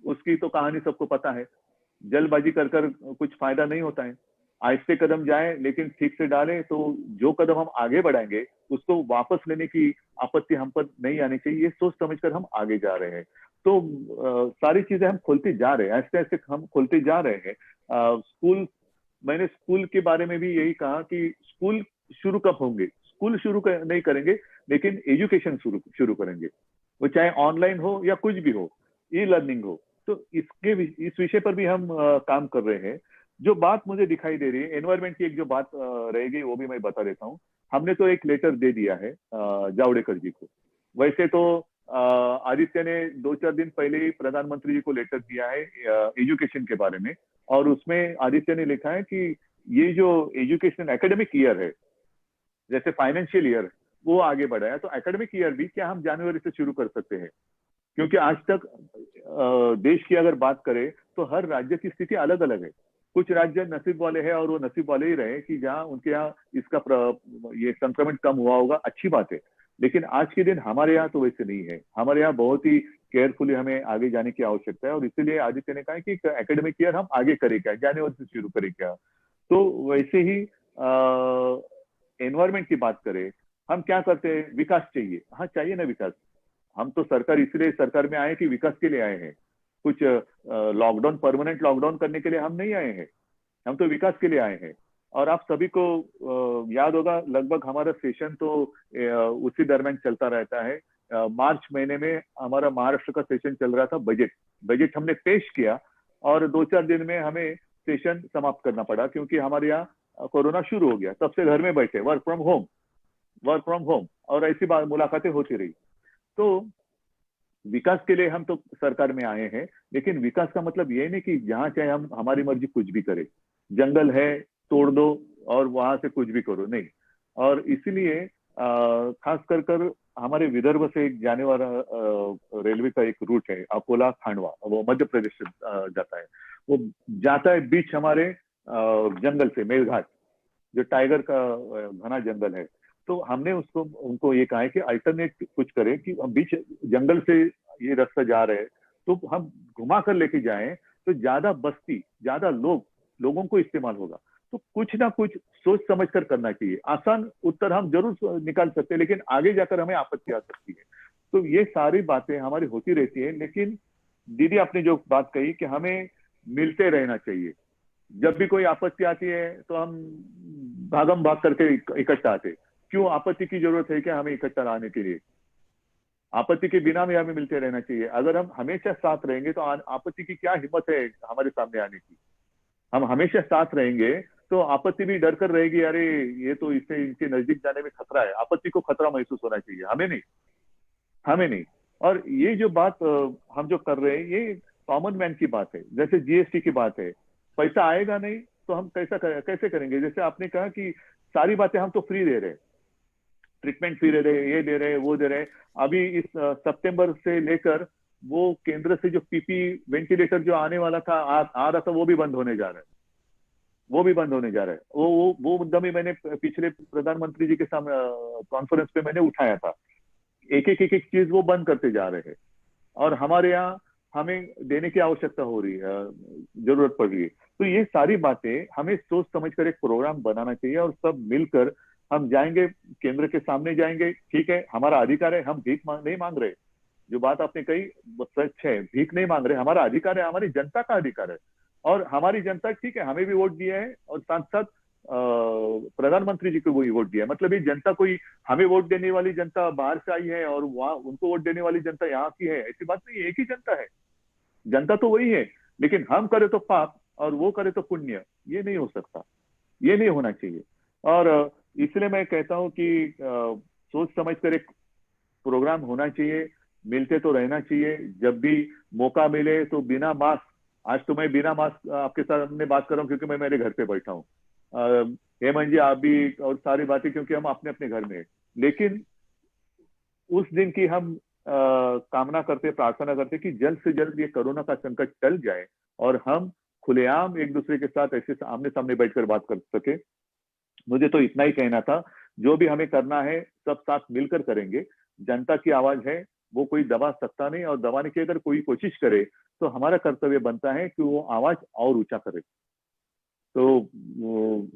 उसकी तो कहानी सबको पता है। जल्दबाजी कर कर कुछ फायदा नहीं होता है। आहिस्ते कदम जाएं लेकिन ठीक से डालें, तो जो कदम हम आगे बढ़ाएंगे उसको वापस लेने की आपत्ति हम पर नहीं आनी चाहिए। ये सोच समझकर हम आगे जा रहे हैं। तो सारी चीजें हम खोलते जा रहे हैं, ऐसे ऐसे हम खोलते जा रहे हैं। स्कूल, मैंने स्कूल के बारे में भी यही कहा कि स्कूल शुरू कब होंगे? स्कूल नहीं करेंगे लेकिन एजुकेशन शुरू करेंगे, वो चाहे ऑनलाइन हो या कुछ भी हो, ई लर्निंग हो। तो इस विषय पर भी हम काम कर रहे हैं। जो बात मुझे दिखाई दे रही है एनवायरमेंट की, एक जो बात रहेगी वो भी मैं बता देता हूँ। हमने तो एक लेटर दे दिया है जावड़ेकर जी को। वैसे तो आदित्य ने 2-4 दिन पहले ही प्रधानमंत्री जी को लेटर दिया है एजुकेशन के बारे में, और उसमें आदित्य ने लिखा है कि ये जो एजुकेशन एकेडमिक ईयर है, जैसे फाइनेंशियल ईयर वो आगे बढ़ा है, तो एकेडमिक ईयर भी क्या हम जनवरी से शुरू कर सकते हैं? क्योंकि आज तक देश की अगर बात करें तो हर राज्य की स्थिति अलग अलग है। कुछ राज्य नसीब वाले हैं और वो नसीब वाले ही रहे कि जहाँ उनके यहाँ इसका ये संक्रमण कम हुआ होगा, अच्छी बात है। लेकिन आज के दिन हमारे यहाँ तो वैसे नहीं है। हमारे यहाँ बहुत ही केयरफुली हमें आगे जाने की आवश्यकता है, और इसीलिए आदित्य ने कहा कि एकेडमिक ईयर हम आगे करें क्या, जनवरी से शुरू करें क्या। तो वैसे ही एनवायरमेंट की बात करें, हम क्या करते हैं? विकास चाहिए, हाँ चाहिए ना विकास। हम तो सरकार इसलिए सरकार में आए कि विकास के लिए आए हैं। कुछ लॉकडाउन, परमानेंट लॉकडाउन करने के लिए हम नहीं आए हैं, हम तो विकास के लिए आए हैं। और आप सभी को याद होगा, लगभग हमारा सेशन तो उसी दरमियान चलता रहता है। मार्च महीने में हमारा महाराष्ट्र का सेशन चल रहा था, बजट हमने पेश किया और 2-4 दिन में हमें सेशन समाप्त करना पड़ा, क्योंकि हमारे यहाँ कोरोना शुरू हो गया। तब से घर में बैठे, वर्क फ्रॉम होम, और ऐसी बात मुलाकातें होती रही। तो विकास के लिए हम तो सरकार में आए हैं, लेकिन विकास का मतलब ये नहीं कि जहां चाहे हम हमारी मर्जी कुछ भी करें, जंगल है तोड़ दो और वहां से कुछ भी करो, नहीं। और इसीलिए खास कर हमारे विदर्भ से एक जाने वाला रेलवे का एक रूट है अकोला खांडवा, वो मध्य प्रदेश से जाता है। वो जाता है बीच हमारे जंगल से, मेलघाट, जो टाइगर का घना जंगल है। तो हमने उनको ये कहा है कि अल्टरनेट कुछ करें, कि हम बीच जंगल से ये रास्ता जा रहे हैं तो हम घुमा कर लेके जाएं, तो ज्यादा बस्ती, ज्यादा लोगों को इस्तेमाल होगा। तो कुछ ना कुछ सोच समझ कर करना चाहिए। आसान उत्तर हम जरूर निकाल सकते हैं, लेकिन आगे जाकर हमें आपत्ति आ सकती है। तो ये सारी बातें हमारी होती रहती है। लेकिन दीदी आपने जो बात कही कि हमें मिलते रहना चाहिए। जब भी कोई आपत्ति आती है तो हम भागम भाग करके इकट्ठा आते। क्यों आपत्ति की जरूरत है क्या हमें इकट्ठा आने के लिए? आपत्ति के बिना भी हमें मिलते रहना चाहिए। अगर हम हमेशा साथ रहेंगे तो आपत्ति की क्या हिम्मत है हमारे सामने आने की? हम हमेशा साथ रहेंगे तो आपत्ति भी डर कर रहेगी, अरे ये तो इससे इनके नजदीक जाने में खतरा है। आपत्ति को खतरा महसूस होना चाहिए, हमें नहीं। और ये जो बात हम जो कर रहे हैं, ये कॉमन मैन की बात है। जैसे जीएसटी की बात है, पैसा आएगा नहीं तो हम कैसे करेंगे? जैसे आपने कहा कि सारी बातें हम तो फ्री दे रहे हैं, ट्रीटमेंट फ्री दे रहे हैं, ये दे रहे हैं, वो दे रहे हैं। अभी इस सितंबर से लेकर वो केंद्र से जो पीपी वेंटिलेटर जो आने वाला था, आ रहा था, वो भी बंद होने जा रहा है। वो मुद्दा भी मैंने पिछले प्रधानमंत्री जी के सामने कॉन्फ्रेंस पे मैंने उठाया था। एक एक चीज वो बंद करते जा रहे हैं, और हमारे यहाँ हमें देने की आवश्यकता हो रही है, जरूरत पड़ रही है। तो ये सारी बातें हमें सोच समझ कर एक प्रोग्राम बनाना चाहिए, और सब मिलकर हम जाएंगे, केंद्र के सामने जाएंगे। ठीक है, हमारा अधिकार है, हम भीख नहीं मांग रहे। जो बात आपने कही वो सच है, भीख नहीं मांग रहे, हमारा अधिकार है, हमारी जनता का अधिकार है। और हमारी जनता, ठीक है, हमें भी वोट दिया है, और साथ साथ प्रधानमंत्री जी को भी वोट दिया है। मतलब ये जनता कोई हमें वोट देने वाली जनता बाहर से आई है और वहां उनको वोट देने वाली जनता यहाँ की है, ऐसी बात नहीं। एक ही जनता है, जनता तो वही है। लेकिन हम करे तो पाप और वो करे तो पुण्य, ये नहीं हो सकता, ये नहीं होना चाहिए। और इसलिए मैं कहता हूं कि सोच समझ कर एक प्रोग्राम होना चाहिए, मिलते तो रहना चाहिए। जब भी मौका मिले तो बिना मास्क, आज तो मैं बिना मास्क आपके सामने बात कर रहा हूँ क्योंकि मैं मेरे घर पे बैठा हूँ। हेमंत जी आप भी, और सारी बातें, क्योंकि हम अपने अपने घर में हैं। लेकिन उस दिन की हम कामना करते, प्रार्थना करते कि जल्द से जल्द ये कोरोना का संकट टल जाए और हम खुलेआम एक दूसरे के साथ ऐसे आमने सामने बैठकर बात कर सके। मुझे तो इतना ही कहना था, जो भी हमें करना है सब साथ मिलकर करेंगे। जनता की आवाज है, वो कोई दबा सकता नहीं, और दबाने की अगर कोई कोशिश करे तो हमारा कर्तव्य बनता है कि वो आवाज और ऊंचा करे। तो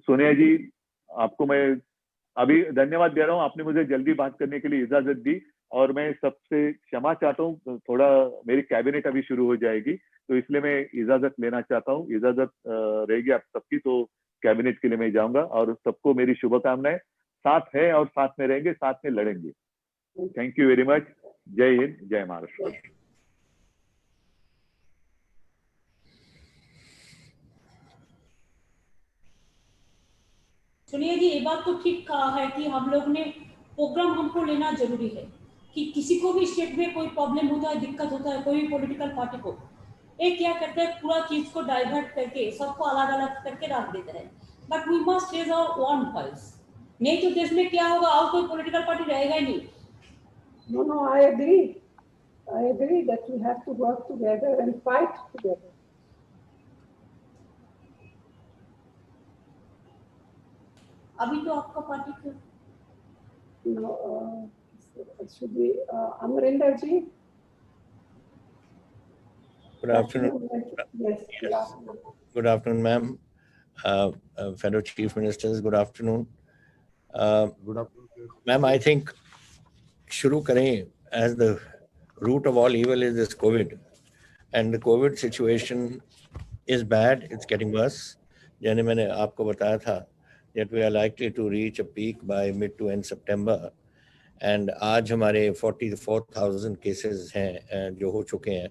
सोनिया जी, आपको मैं अभी धन्यवाद दे रहा हूँ, आपने मुझे जल्दी बात करने के लिए इजाजत दी, और मैं सबसे क्षमा चाहता हूँ, थोड़ा मेरी कैबिनेट अभी शुरू हो जाएगी तो इसलिए मैं इजाजत लेना चाहता हूँ। इजाजत रहेगी आप सबकी तो कैबिनेट के लिए मैं जाऊंगा, और सबको मेरी शुभकामनाएं। साथ है और साथ में रहेंगे, साथ में लड़ेंगे। Thank you very much. जय हिंद, जय महाराष्ट्र। सुनिए जी, ये बात तो ठीक कहा है कि हम लोग ने प्रोग्राम हमको लेना जरूरी है कि किसी को भी स्टेट में कोई प्रॉब्लम होता है, दिक्कत होता है, कोई भी पॉलिटिकल पार्टी को, एक क्या करते हैं पूरा चीज को डाइवर्ट करके सबको अलग अलग करके रख देते हैं। But we must raise our one voice, नहीं तो देश में क्या होगा, और कोई पॉलिटिकल पार्टी रहेगा ही नहीं। No, no, I agree. I agree that we have to work together and fight together. अभी तो आपका पार्टी क्यों? No, it should be Amarinder ji. Good afternoon. Yes, good afternoon. Good afternoon, ma'am. Fellow Chief Ministers, good afternoon. Good afternoon. Ma'am, I think शुरू करें, as the root of all evil is this COVID, and the COVID situation is bad, it's getting worse. जैसे मैंने आपको बताया था that we are likely to reach a peak by mid to end September, and आज हमारे 44,000 cases हैं जो हो चुके हैं,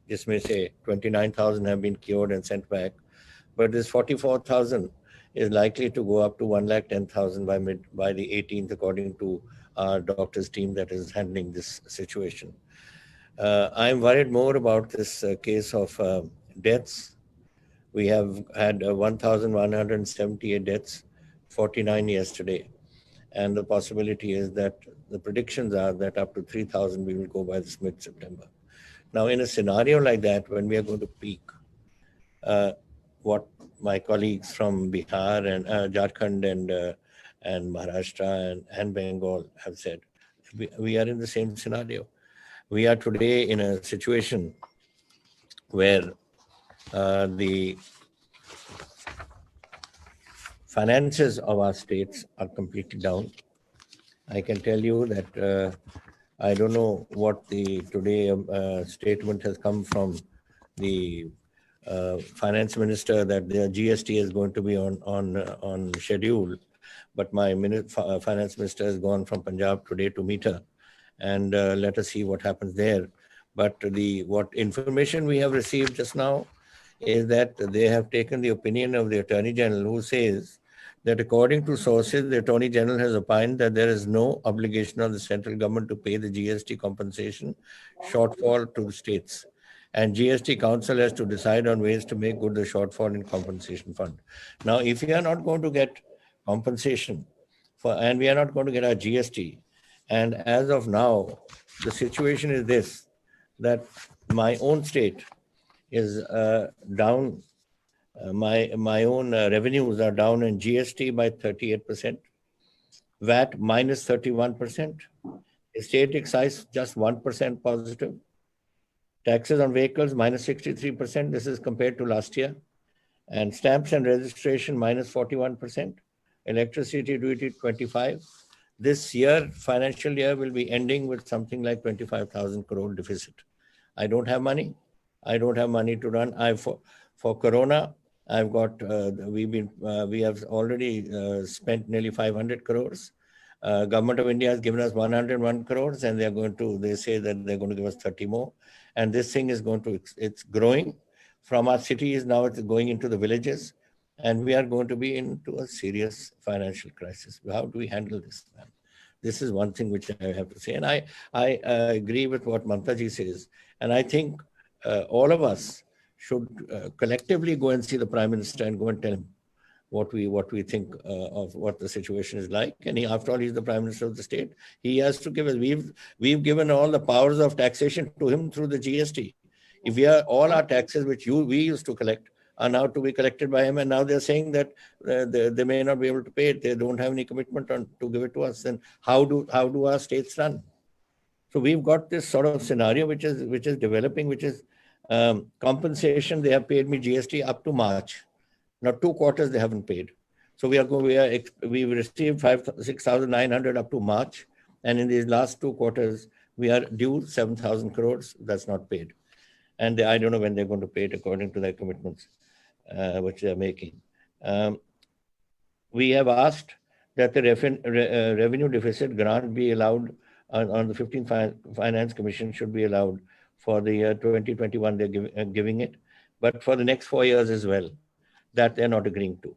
जिसमें से 29,000 have been cured and sent back. But this 44,000 is likely to go up to 110,000 by the 18th, according to our doctors team that is handling this situation. I'm worried more about this case of deaths. We have had 1,178 deaths, 49 yesterday. And the possibility is that the predictions are that up to 3,000 we will go by this mid-September. Now, in a scenario like that, when we are going to peak, what my colleagues from Bihar and Jharkhand and Maharashtra and Bengal have said, we are in the same scenario. We are today in a situation where the finances of our states are completely down. I can tell you that I don't know what the today statement has come from the finance minister that the GST is going to be on schedule, but my finance minister has gone from Punjab today to meet her, and let us see what happens there. But what information we have received just now is that they have taken the opinion of the Attorney General, who says that according to sources, the Attorney General has opined that there is no obligation on the central government to pay the GST compensation shortfall to the states. And GST Council has to decide on ways to make good the shortfall in compensation fund. Now, if we are not going to get compensation and we are not going to get our GST, and as of now, the situation is this, that my own state is down. My own revenues are down in GST by 38%, VAT minus 31%, state excise just 1% positive, taxes on vehicles minus 63%, this is compared to last year, and stamps and registration minus 41%, electricity duty 25%. This year, financial year, will be ending with something like 25,000 crore deficit. I don't have money. I don't have money to run. For Corona, I've got, we have already spent nearly 500 crores. Government of India has given us 101 crores, and they say that they're going to give us 30 more. And this thing is it's growing from our cities. Now it's going into the villages, and we are going to be into a serious financial crisis. How do we handle this, man? This is one thing which I have to say. And I agree with what Mamta ji says. And I think all of us should collectively go and see the Prime Minister and go and tell him what we think of what the situation is like. And after all, he's the Prime Minister of the state. He has to give us. We've given all the powers of taxation to him through the GST. If we are all our taxes which we used to collect are now to be collected by him, and now they're saying that they may not be able to pay it. They don't have any commitment to give it to us. Then how do our states run? So we've got this sort of scenario which is developing, which is compensation. They have paid me GST up to March. Now 2 quarters they haven't paid. So we've received 6,900 up to March, and in these last 2 quarters we are due 7,000 crores. That's not paid, and I don't know when they're going to pay it according to their commitments, which they're making. We have asked that the revenue deficit grant be allowed on the 15th Finance Commission should be allowed for the year 2021. They're giving it, but for the next 4 years as well. That they're not agreeing to.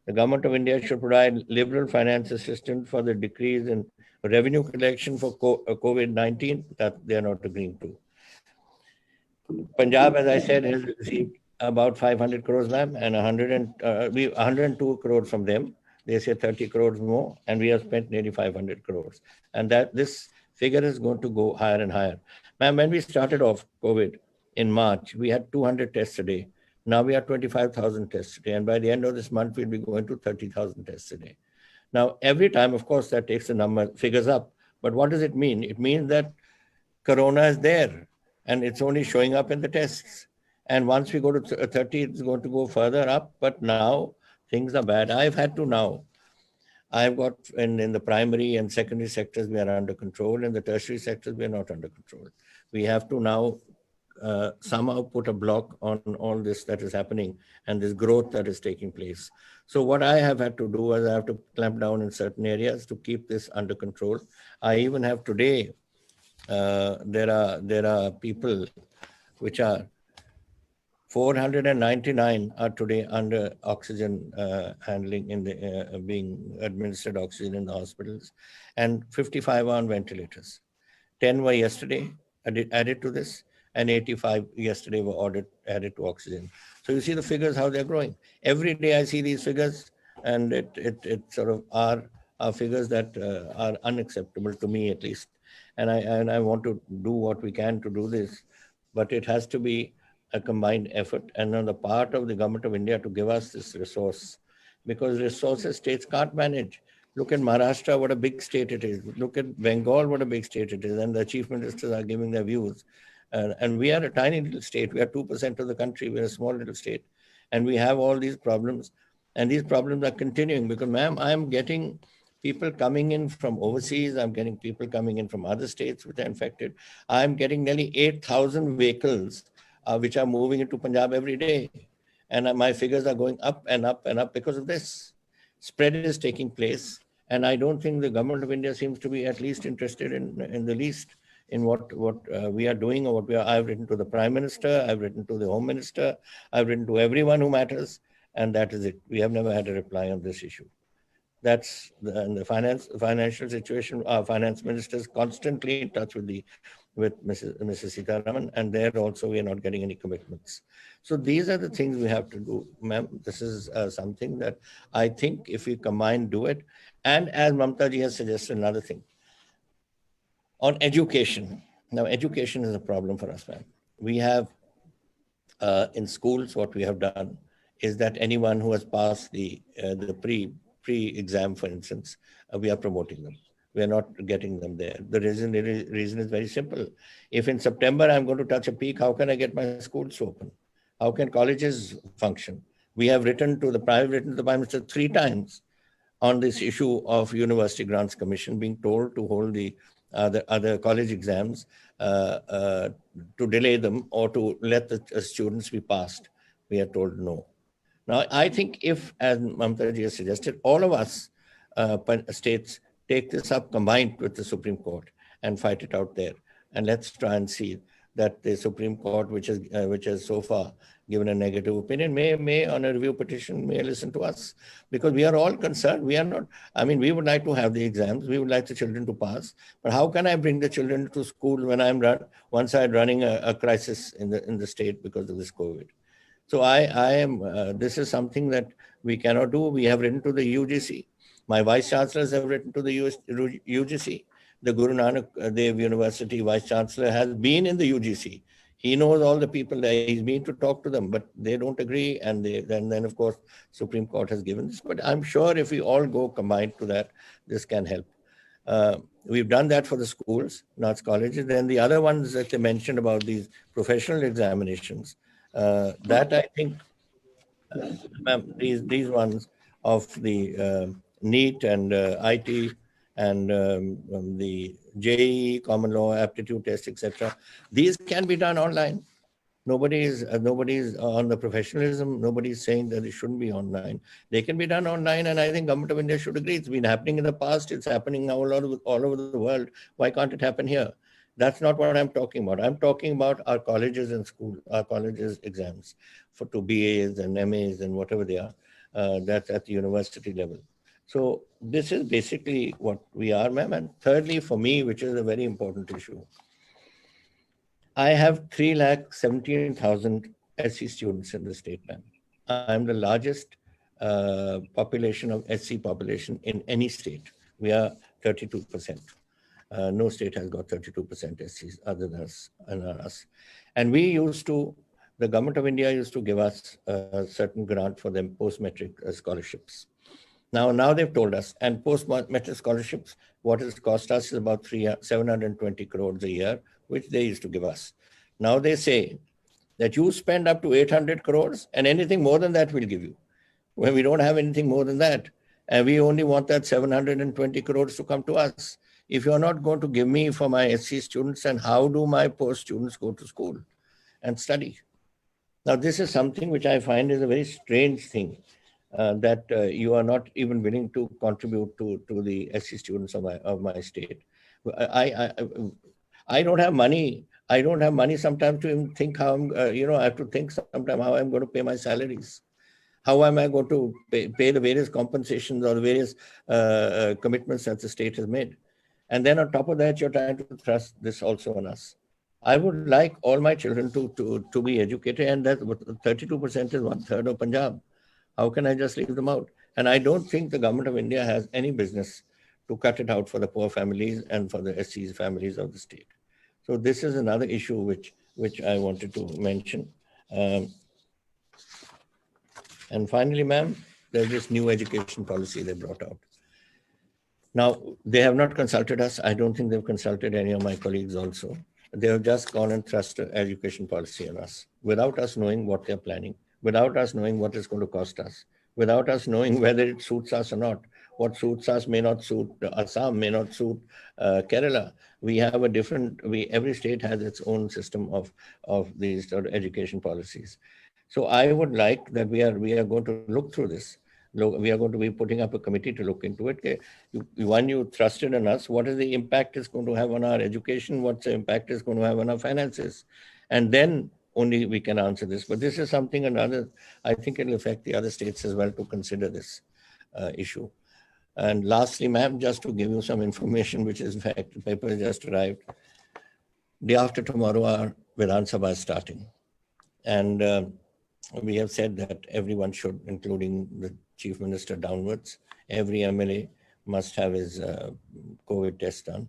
The government of India should provide liberal finance assistance for the decrease in revenue collection for COVID-19. That they're not agreeing to. Punjab, as I said, has received about 500 crores, ma'am, and 102 crores from them. They say 30 crores more, and we have spent nearly 500 crores. And that this figure is going to go higher and higher. Ma'am, when we started off COVID in March, we had 200 tests a day. Now we are 25,000 tests a day, and by the end of this month, we'll be going to 30,000 tests a day. Now, every time, of course, that takes the figures up. But what does it mean? It means that Corona is there, and it's only showing up in the tests. And once we go to 30, it's going to go further up. But now things are bad. I've got in the primary and secondary sectors, we are under control. In the tertiary sectors, we are not under control. We have to now somehow put a block on all this that is happening and this growth that is taking place. So what I have had to do is I have to clamp down in certain areas to keep this under control. I even have today, there are people which are 499 are today under oxygen handling in the being administered oxygen in the hospitals, and 55 are on ventilators. 10 were yesterday added to this, and 85 yesterday were added to oxygen. So you see the figures, how they're growing. Every day I see these figures, and it sort of are figures that are unacceptable to me, at least. And I want to do what we can to do this, but it has to be a combined effort, and on the part of the government of India to give us this resource, because resources states can't manage. Look at Maharashtra, what a big state it is. Look at Bengal, what a big state it is, and the chief ministers are giving their views. And we are a tiny little state. We are 2% of the country. We're a small little state. And we have all these problems. And these problems are continuing because, ma'am, I'm getting people coming in from overseas. I'm getting people coming in from other states which are infected. I'm getting nearly 8,000 vehicles which are moving into Punjab every day. And my figures are going up and up and up because of this. Spread is taking place. And I don't think the government of India seems to be at least interested in the least in what we are doing or I've written to the Prime Minister, I've written to the Home Minister, I've written to everyone who matters, and that is it. We have never had a reply on this issue. That's the financial situation. Our finance minister is constantly in touch with Mrs. Sitaraman, and there also we are not getting any commitments. So these are the things we have to do, ma'am. This is something that I think if we combine, do it. And as Mamta ji has suggested, another thing. On education. Now, education is a problem for us, ma'am. We have, in schools, what we have done is that anyone who has passed the pre-exam, for instance, we are promoting them. We are not getting them there. The reason is very simple. If in September I'm going to touch a peak, how can I get my schools to open? How can colleges function? We have written to the Prime Minister 3 times on this issue of University Grants Commission being told to hold the other college exams to delay them or to let the students be passed. We are told no. Now, I think if, as Mamta ji has suggested, all of us states take this up combined with the Supreme Court and fight it out there. And let's try and see that the Supreme Court, which has so far given a negative opinion, may on a review petition, may listen to us, because we are all concerned. We are not, I mean, we would like to have the exams. We would like the children to pass. But how can I bring the children to school when I'm one side running a crisis in the state because of this COVID? So this is something that we cannot do. We have written to the UGC. My vice chancellors have written to the UGC. The Guru Nanak Dev University vice chancellor has been in the UGC. He knows all the people there. He's been to talk to them, but they don't agree. And then of course, Supreme Court has given this. But I'm sure if we all go combined to that, this can help. We've done that for the schools, not colleges. Then the other ones that they mentioned about these professional examinations, that I think, these ones of the NEET and IT and the JEE, common law, aptitude test, etc. These can be done online. Nobody is on the professionalism. Nobody is saying that it shouldn't be online. They can be done online, and I think Government of India should agree. It's been happening in the past. It's happening now all over the world. Why can't it happen here? That's not what I'm talking about. I'm talking about our colleges and schools, our colleges exams for to BAs and MAs and whatever they are. That's at the university level. So this is basically what we are, ma'am. And thirdly, for me, which is a very important issue, I have 3,17,000 SC students in the state, ma'am. I'm the largest population of SC population in any state. We are 32%. No state has got 32% SCs other than us and we used to, the Government of India used to give us a certain grant for them post-metric scholarships. Now they've told us, and post-metric scholarships, what it cost us is about 720 crores a year, which they used to give us. Now they say that you spend up to 800 crores and anything more than that we'll give you. When we don't have anything more than that, and we only want that 720 crores to come to us. If you're not going to give me for my SC students, then how do my post students go to school and study? Now, this is something which I find is a very strange thing, that you are not even willing to contribute to the SC students of my state. I don't have money. I don't have money sometimes to even think how I'm, I have to think sometimes how I'm going to pay my salaries. How am I going to pay the various compensations or the various commitments that the state has made? And then on top of that, you're trying to thrust this also on us. I would like all my children to be educated, and that 32% is 1/3 of Punjab. How can I just leave them out? And I don't think the Government of India has any business to cut it out for the poor families and for the SCs families of the state. So this is another issue which I wanted to mention. And finally, ma'am, there's this new education policy they brought out. Now, they have not consulted us. I don't think they've consulted any of my colleagues also. They have just gone and thrust education policy on us without us knowing what they're planning, without us knowing what it's going to cost us, without us knowing whether it suits us or not. What suits us may not suit Assam, may not suit Kerala. We have a different, every state has its own system of these sort of education policies. So I would like that we are going to look through this. We are going to be putting up a committee to look into it. One, you trusted on us. What is the impact it's going to have on our education? What's the impact it's going to have on our finances? And then only we can answer this. But this is something another, I think it will affect the other states as well to consider this issue. And lastly, ma'am, just to give you some information, which is in fact, the paper has just arrived. Day after tomorrow, our Vidhan Sabha is starting. And we have said that everyone should, including the Chief Minister downwards, every MLA must have his COVID test done.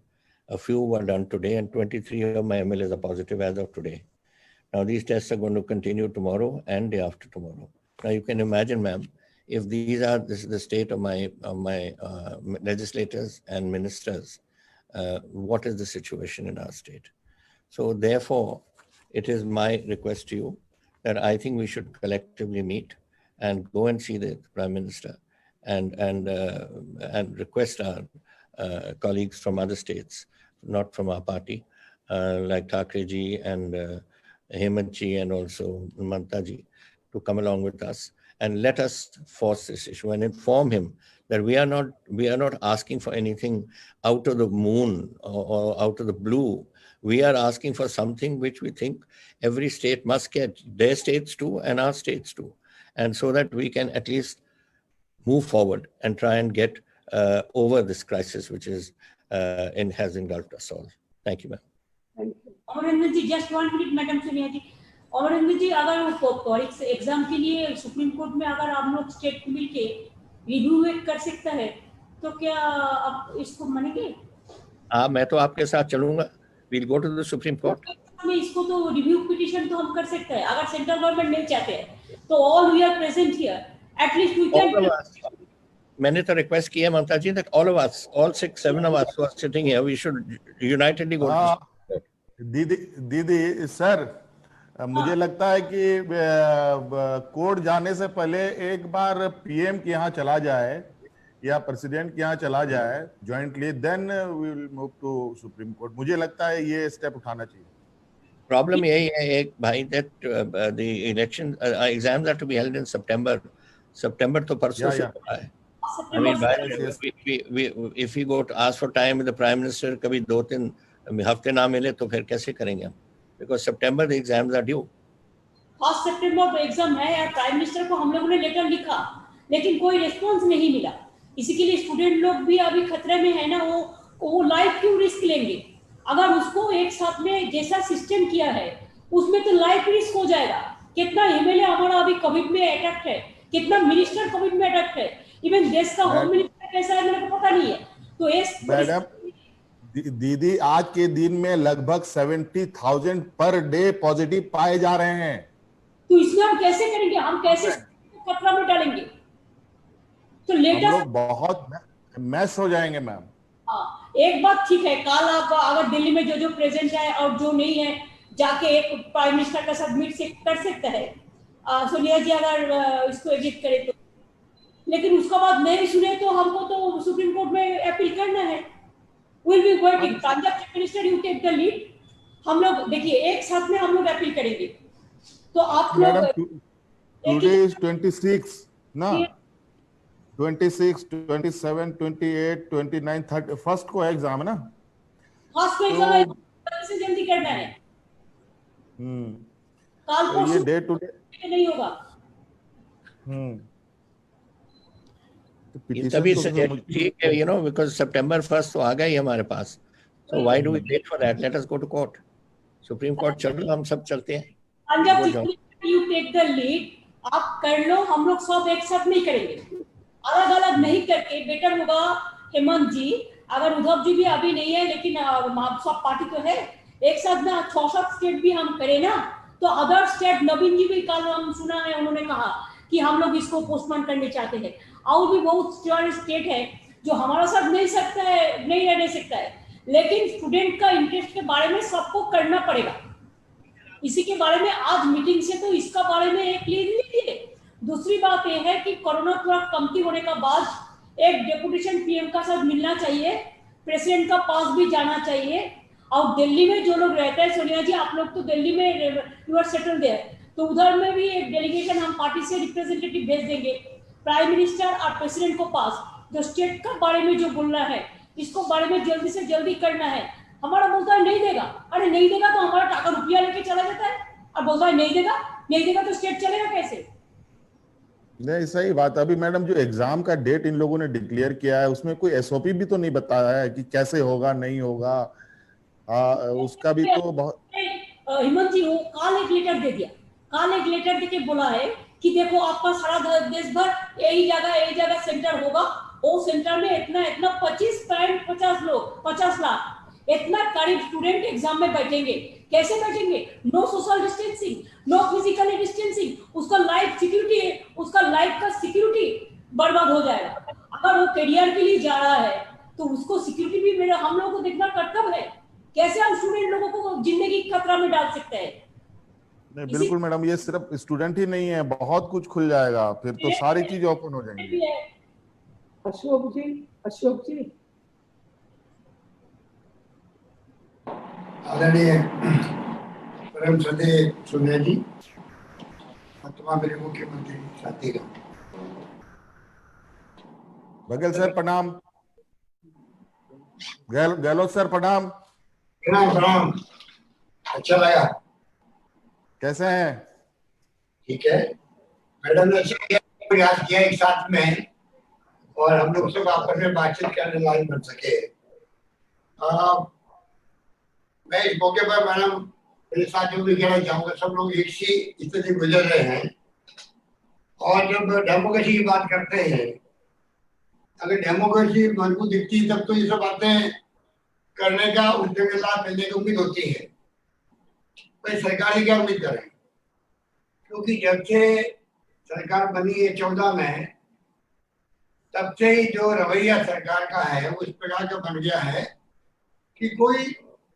A few were done today, and 23 of my MLAs are positive as of today. Now, these tests are going to continue tomorrow and day after tomorrow. Now, you can imagine, ma'am, if this is the state of my legislators and ministers, what is the situation in our state? So therefore, it is my request to you that I think we should collectively meet and go and see the Prime Minister and request our colleagues from other states, not from our party, like Thackeray ji and Hemant ji and also Mamta ji, to come along with us and let us force this issue and inform him that we are not asking for anything out of the moon or out of the blue. We are asking for something which we think every state must get, their states too and our states too. And so that we can at least move forward and try and get over this crisis which is has engulfed us all. Thank you, ma'am. Thank you. Amarinder ji, just 1 minute, madam Sonia ji. Amarinder ji, अगर exam के लिए supreme court में अगर आप लोग state को मिलके review कर सकता है, तो क्या आप इसको मानेंगे? हाँ, मैं तो आपके साथ चलूंगा. We'll go to the Supreme Court. में इसको तो रिव्यू पिटिशन तो हम कर सकते हैं, अगर सेंट्रल गवर्नमेंट नहीं चाहते हैं तो all we are present here at least we All of can. us. मैंने तो रिक्वेस्ट किया Mamata ji that all of us, all 6-7 of us who are sitting here, we should unitedly go हाँ, to दीदी सर, मुझे लगता है कि कोर्ट जाने से पहले एक बार पीएम के यहाँ चला जाए या प्रेसिडेंट के यहाँ चला जाए jointly, then we will move to supreme court. मुझे लगता है ये स्टेप उठाना चाहिए। प्रॉब्लम यही है एक भाई that the election exams are to be held in September तो परसों से हुआ है। I mean, if we go to ask for time with the Prime Minister, कभी 2-3 हफ्ते ना मिले तो फिर कैसे करेंगे हम? Because September the exams are due. 1 सितंबर को एग्जाम है यार। प्राइम मिनिस्टर को हम लोगों ने लेटर लिखा लेकिन कोई रिस्पांस नहीं मिला। इसी के लिए स्टूडेंट लोग भी अभी खतरे में है ना, वो लाइफ क्यों रिस्क लेंगे? अगर उसको एक साथ में जैसा सिस्टम किया है उसमें तो लाइफ रिस्क हो जाएगा। कितना एमएलए हमारा अभी कोविड में अटैक है, कितना मिनिस्टर कोविड में अटैक है, इवन देश का होम मिनिस्टर कैसा है मेरे को पता नहीं है। तो मैडम दीदी, आज के दिन में लगभग 70,000 पर डे पॉजिटिव पाए जा रहे हैं। तो इसमें हम कैसे करेंगे? हम कैसे खतरा में डालेंगे? तो लेटर बहुत मैस हो जाएंगे मैम। हाँ, एक बात ठीक है, कल आप अगर दिल्ली में जो प्रेजेंट है और जो नहीं है जाके एक प्राइम मिनिस्टर का साथ मीट से कर सकता है सोनिया जी, अगर इसको एडिट करे तो। लेकिन उसका बाद नहीं सुने तो हमको तो सुप्रीम कोर्ट में अपील करना है। Will be working. Punjab chief minister you take the lead. हम लोग देखिए एक साथ में हम लोग अपील करेंगे। तो आप लोग टुडे इज 26 ना, 26, 27, 28, 29, 30 फर्स्ट को एग्जाम है ना। फर्स्ट को एग्जाम से जल्दी करना है। कल को ये डे टू डे नहीं होगा। तभी ठीक है, you know, because September 1st तो आ गया ही हमारे पास। So why do we wait for that? Let us go to court. Supreme Court चलो, हम सब चलते हैं। Punjab chief minister you take the lead. आप कर लो, हम लोग सब एक साथ नहीं करेंगे, अलग अलग नहीं करके बेटर होगा। हेमंत जी, अगर उद्धव जी भी अभी नहीं है लेकिन सब पार्टी तो है, एक साथ ना 6-7 स्टेट भी हम करें ना, तो अदर स्टेट, नवीन जी भी कल हम सुना है उन्होंने कहा कि हम लोग इसको पोस्टपोन करने चाहते हैं। और भी बहुत स्टेट है जो हमारा साथ नहीं सकता है, नहीं रहने सकता है, लेकिन स्टूडेंट का इंटरेस्ट के बारे में सबको करना पड़ेगा। इसी के बारे में आज मीटिंग से तो इसका बारे में एक लीड लीजिए। दूसरी बात यह है कि कोरोना थोड़ा कमती होने का बाद एक डेपुटेशन पीएम का साथ मिलना चाहिए, प्रेसिडेंट का पास भी जाना चाहिए। और दिल्ली में जो लोग रहते हैं, सोनिया जी आप लोग तो दिल्ली में यू आर सेटल देयर, तो उधर में भी एक डेलीगेशन हम पार्टी से रिप्रेजेंटेटिव भेज देंगे प्राइम मिनिस्टर और प्रेसिडेंट को पास, जो स्टेट का बारे में जो बोलना है इसको बारे में जल्दी से जल्दी करना है। हमारा बोलता है नहीं देगा, अरे नहीं देगा तो हमारा टाका रुपया लेके चला जाता है और बोलता है नहीं देगा तो स्टेट चलेगा कैसे? नहीं, सही बात। अभी मैडम जो एग्जाम का डेट इन लोगों ने डिक्लेयर किया है उसमें कोई एसओपी भी तो नहीं बताया है कि कैसे होगा नहीं होगा। उसका भी तो बहुत हेमंत जी वो कल एक लेटर दे दिया, कल एक लेटर देके बोला है कि देखो आपका सारा देश भर यही जगह सेंटर होगा, वो सेंटर में इतना 50 लाख इतना करीब स्टूडेंट एग्जाम में बैठेंगे। कैसे बैठेंगे? No social distancing, no physical distancing. उसका लाइफ सिक्योरिटी है, उसका लाइफ का सिक्योरिटी बर्बाद हो जाएगा। अगर वो करियर के लिए जा रहा है तो उसको सिक्योरिटी भी मेरा हम लोगों को देखना कर्तव्य है। कैसे हम स्टूडेंट लोगों को जिंदगी खतरा में डाल सकते हैं? नहीं, बिल्कुल मैडम, ये सिर्फ स्टूडेंट ही नहीं है, बहुत कुछ खुल जाएगा, फिर तो सारी चीज ओपन हो जाएंगी। अशोक जी आदरणीय परम श्रद्धेय सोनिया जी, तमाम मेरे मुख्यमंत्री साथीगण, बघेल सर प्रणाम, गहलोत सर प्रणाम। प्रणाम। अच्छा लगा। कैसे हैं? ठीक है मैडम ने प्रयास किया एक साथ में और हम लोग सब आपस में बातचीत करने लायक बन सके। मैं इस मौके पर मैडम मेरे साथियों भी कहना चाहूंगा, सब लोग एक सी स्थिति गुजर रहे हैं और जब डेमोक्रेसी की बात करते हैं, अगर डेमोक्रेसी मजबूत दिखती है तब तो ये सब बातें करने का उस जगह लाभ मिलने की उम्मीद होती है। भाई सरकार से क्या उम्मीद करें, क्योंकि जब से सरकार बनी है 14 में, तब से ही जो रवैया सरकार का है वो इस प्रकार का बन गया है कि कोई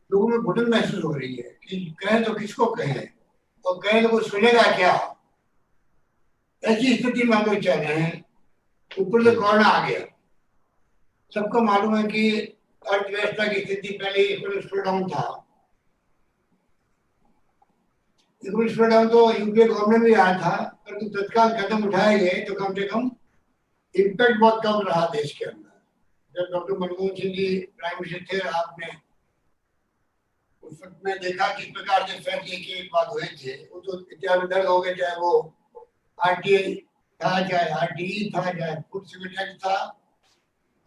लोगों में घुटन महसूस हो रही है कि कहें तो किसको कहें और कहें तो कोई सुनेगा क्या। ऐसी स्थिति में हम लोग चल रहे हैं। ऊपर से कोरोना आ गया। सबको मालूम है कि अर्थव्यवस्था की स्थिति पहले इकोनॉमिक स्लो डाउन था। इकोनॉमिक स्लो डाउन तो यूपीए गवर्नमेंट में आया था, परंतु तत्काल कदम उठाए गए तो कम से कम इम्पैक्ट बहुत कम रहा देश के अंदर। जब doctor Manmohan Singh ji prime minister थे, आपने उस वक्त में देखा किस प्रकार के फैसले के बाद हुए थे। वो तो इतिहास में दर्ज हो गए, चाहे वो आरटीआई था, चाहे आरटीई था, चाहे फूड सिक्योरिटी एक्ट था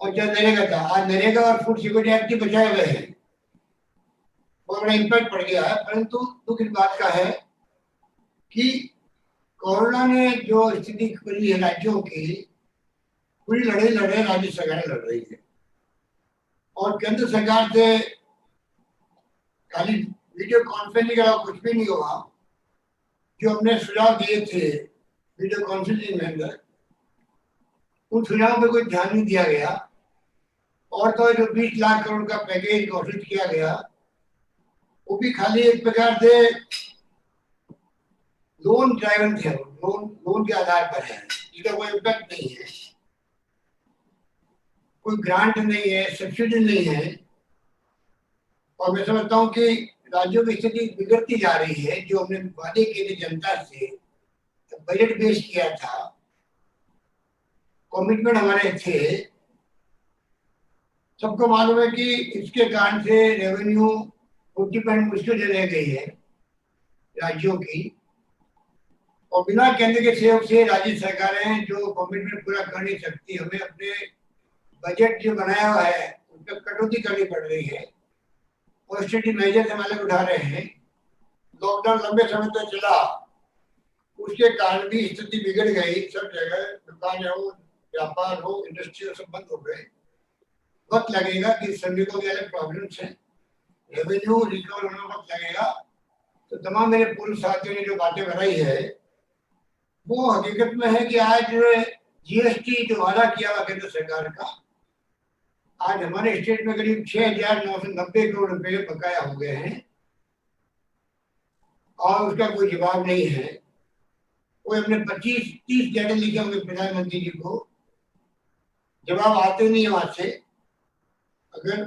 और चाहे नरेगा था। आज नरेगा और फूड सिक्योरिटी एक्ट ही बचाए गए हैं। बहुत बड़ा इम्पैक्ट पड़ गया है। परंतु दुख इस बात का है कि कोरोना ने जो स्थिति करी है राज्यों की, पूरी लड़ाई लड़ रहे राज्य सरकारें लड़ रही है और केंद्र सरकार से खाली वीडियो कॉन्फ्रेंसिंग के अलावा कुछ भी नहीं हुआ। जो हमने सुझाव दिए थे वीडियो कॉन्फ्रेंसिंग में अंदर, उन सुझावों पे कोई ध्यान नहीं दिया गया। और तो जो 20 लाख करोड़ का पैकेज घोषित किया गया, वो भी खाली एक प्रकार से लोन ड्राइवन थे, लोन के आधार पर है, इसका कोई इम्पैक्ट नहीं है, कोई ग्रांट नहीं है, सब्सिडी नहीं है। और मैं समझता हूँ कि राज्यों की स्थिति बिगड़ती जा रही है। जो हमने वादे किए थे जनता से, बजट पेश किया था, कमिटमेंट हमारे थे, सबको मालूम है कि इसके कारण से रेवेन्यू 40% मुश्किल रह गई है राज्यों की। और बिना केंद्र के सहयोग से राज्य सरकारें जो कमिटमेंट पूरा कर नहीं सकती। हमें अपने बजट जो बनाया हुआ है उस पर कटौती करनी पड़ रही है। ऑस्टेरिटी मेजर हम अलग उठा रहे हैं। लॉकडाउन लंबे समय तक चला, उसके कारण भी स्थिति बिगड़ गई। सब जगह दुकान हो, व्यापार हो, इंडस्ट्री हो, सब बंद हो गए। वक्त लगेगा कि श्रमिकों के अलग प्रॉब्लम्स हैं, रेवेन्यू रिकवर होने में वक्त लगेगा। तो तमाम मेरे पूर्व साथियों ने जो बातें बनाई है वो हकीकत में है कि आज जीएसटी जो वादा किया हुआ केंद्र सरकार का, आज हमारे स्टेट में करीब 6,990 करोड़ रुपए बकाया हो गए हैं और उसका कोई जवाब नहीं है। कोई हमने 25-30 लेटर लिखे होंगे प्रधानमंत्री जी को, जवाब आते नहीं है वहां से। अगर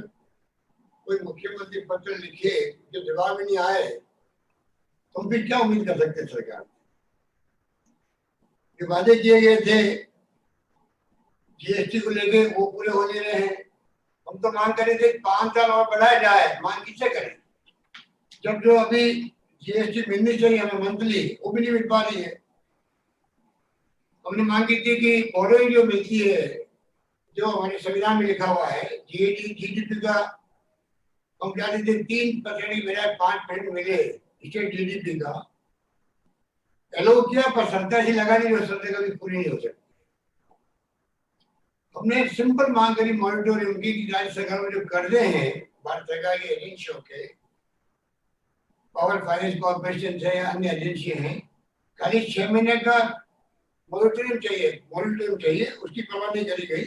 कोई मुख्यमंत्री पत्र लिखे जो जवाब ही नहीं आए तो हम फिर क्या उम्मीद कर सकते हैं सरकार। जो वादे किए गए थे जीएसटी को लेके वो पूरे हो नहीं रहे हैं। हम तो मांग कर रहे थे 5 साल और बढ़ाया जाए। मांग किससे करें जब जो अभी जीएसटी मिलनी चाहिए हमें मंथली, वो भी नहीं मिल पा रही है। हमने मांग की थी कि बोरोइंग जो मिलती है, जो हमारे संविधान में लिखा हुआ है, जीडीपी का हम चाहते थे 3% की बजाय 5% मिले स्टेट जीडीपी का। एलो किया पर सरकार ही लगा नहीं, जो सरकार कभी पूरी नहीं हो सकती। हमने एक सिंपल मांग करी मॉनिटोरियम की कि राज्य सरकार में जो कर्जे हैं भारत सरकार की एजेंसियों के, पावर फाइनेंस कॉर्पोरेशन है या अन्य एजेंसियां हैं, खाली 6 महीने का मॉनिटोरियम चाहिए, उसकी परवाह नहीं करी गई।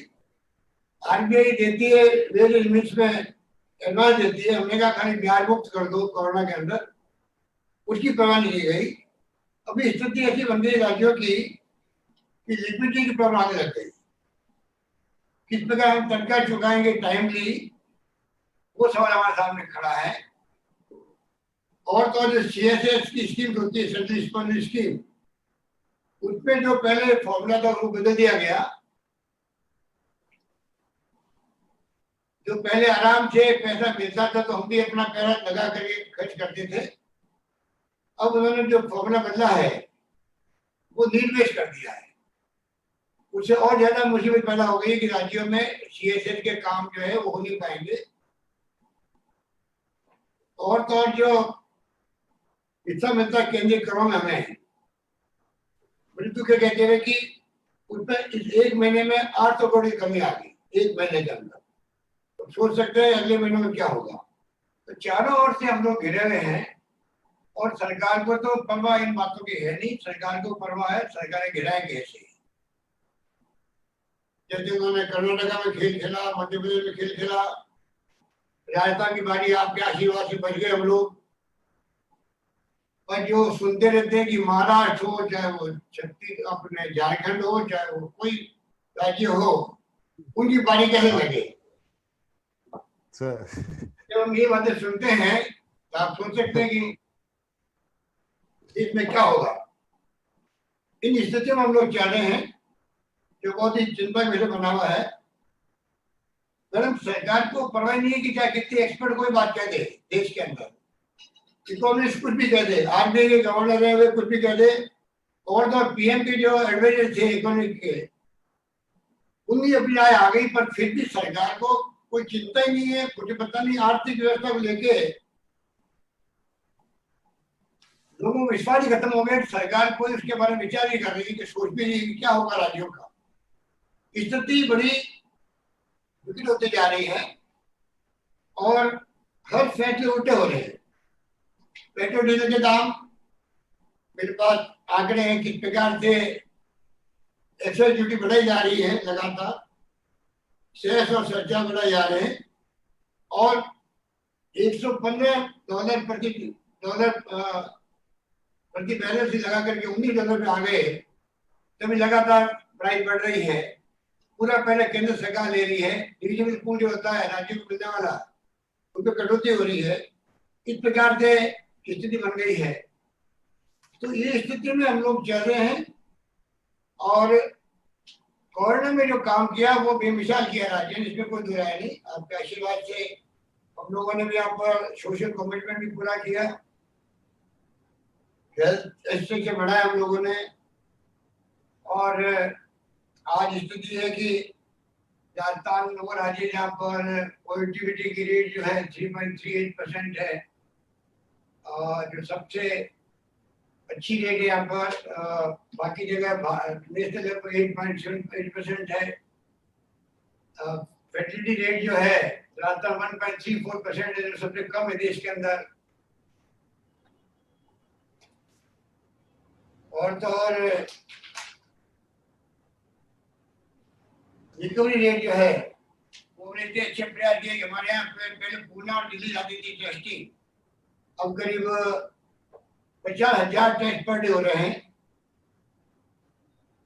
आरबीआई देती है वेरियस लिमिट्स में एडवांस देती है, हमने कहा खाली ब्याज मुक्त कर दो कोरोना के अंदर, उसकी परवाह नहीं की गई। अभी स्थिति ऐसी बन गई राज्यों की कि लिक्विडिटी की प्रॉब्लम आने लग गई। किस प्रकार हम तनख्वाह चुकाएंगे टाइमली, वो सवाल हमारे सामने खड़ा है। और तो जो सीएसएस की स्कीम होती है, सेंट्रल स्पॉन्सर्ड स्कीम, उसमें जो पहले फॉर्मूला था वो बदल दिया गया। जो पहले आराम से पैसा मिलता था तो हम भी अपना पैसा लगा करके खर्च करते थे। अब उन्होंने जो फॉर्मूला बदला है वो निर्वेश कर दिया है। उससे और ज्यादा मुसीबत पैदा हो गई कि राज्यों में सीएसएस के काम जो है वो हो नहीं पाएंगे। और तो और जो हिस्सा मिलता केंद्रीय करों में हमें, मृत्यु के कहते हैं कि उसमें इस 1 महीने में 800 करोड़ की कमी आ गई 1 महीने के अंदर। तो सोच सकते हैं अगले महीनों में क्या होगा। तो चारों ओर से हम लोग घिरे हुए हैं और सरकार को तो परवाह इन बातों की है नहीं, सरकार को परवाह है सरकारें गिराए कैसे। जैसे उन्होंने कर्नाटका में खेल खेला, मध्य प्रदेश में खेल खेला, राजस्थान की बारी आपके आशीर्वाद से बच गए हम लोग। पर जो सुनते रहते हैं कि महाराष्ट्र हो, चाहे वो छत्तीस अपने झारखंड हो, चाहे वो कोई राज्य हो, उनकी बारी कैसे लगे। जब हम ये बातें सुनते हैं तो आप सोच सकते हैं कि इसमें क्या होगा। इन स्थितियों में हम लोग चाह रहे हैं जो बहुत ही चिंता का विषय बना हुआ है। मैडम, सरकार को परवाह नहीं है कि चाहे कितने एक्सपर्ट कोई बात कह दे, देश के अंदर इकोनॉमिस्ट कुछ भी कह दे, आरबीआई के गवर्नर है वे कुछ भी कह दे, और तो पीएम के जो एडवाइजर थे इकोनॉमिक के, उनकी अपनी राय आ गई, पर फिर भी सरकार को कोई चिंता ही नहीं है, कुछ पता नहीं। आर्थिक व्यवस्था को लेके लोगों को विश्वास ही खत्म हो गया। सरकार कोई उसके बारे में विचार नहीं कर रही कि सोच भी नहीं कि क्या होगा राज्यों का। स्थिति बड़ी विकट होती जा रही है और हर फैसले उल्टे हो रहे हैं। पेट्रोल डीजल के दाम, मेरे पास आंकड़े हैं किस प्रकार से एक्साइज ड्यूटी बढ़ाई जा रही है लगातार, सेस और सरचार्ज बढ़ाए जा रहे हैं, और $115 प्रति बैरल से लगा करके $19 पे आ गए। तभी लगातार प्राइस बढ़ रही है। पूरा पहले केंद्र सरकार ले रही है, डिविजनल पूल जो होता है राज्यों को मिलने वाला, उन पर कटौती हो रही है। इस प्रकार से स्थिति बन गई है। तो ये स्थिति में हम लोग चल रहे हैं, और कोरोना में जो काम किया वो बेमिसाल किया राज्य ने, इसमें कोई दो राय नहीं। आपके आशीर्वाद से हम लोगों ने भी यहाँ पर सोशल कमिटमेंट भी पूरा किया, हेल्थ स्ट्रक्चर बढ़ाया हम लोगों ने, और आज स्थिति है कि राजस्थान वो राज्य जहाँ पर पॉजिटिविटी की रेट जो है 3.38% है, जो सबसे अच्छी रेट है यहाँ पर। बाकी जगह नेशनल लेवल पर 8.78% है। फर्टिलिटी रेट जो है राजस्थान 1.34% है, जो सबसे कम है देश के अंदर। और तो और रिकवरी रेट जो है वो इतने अच्छे प्रयास किए कि हमारे यहाँ पहले पूना और दिल्ली जाती थी टेस्टिंग, अब करीब 50,000 टेस्ट पर डे हो रहे हैं।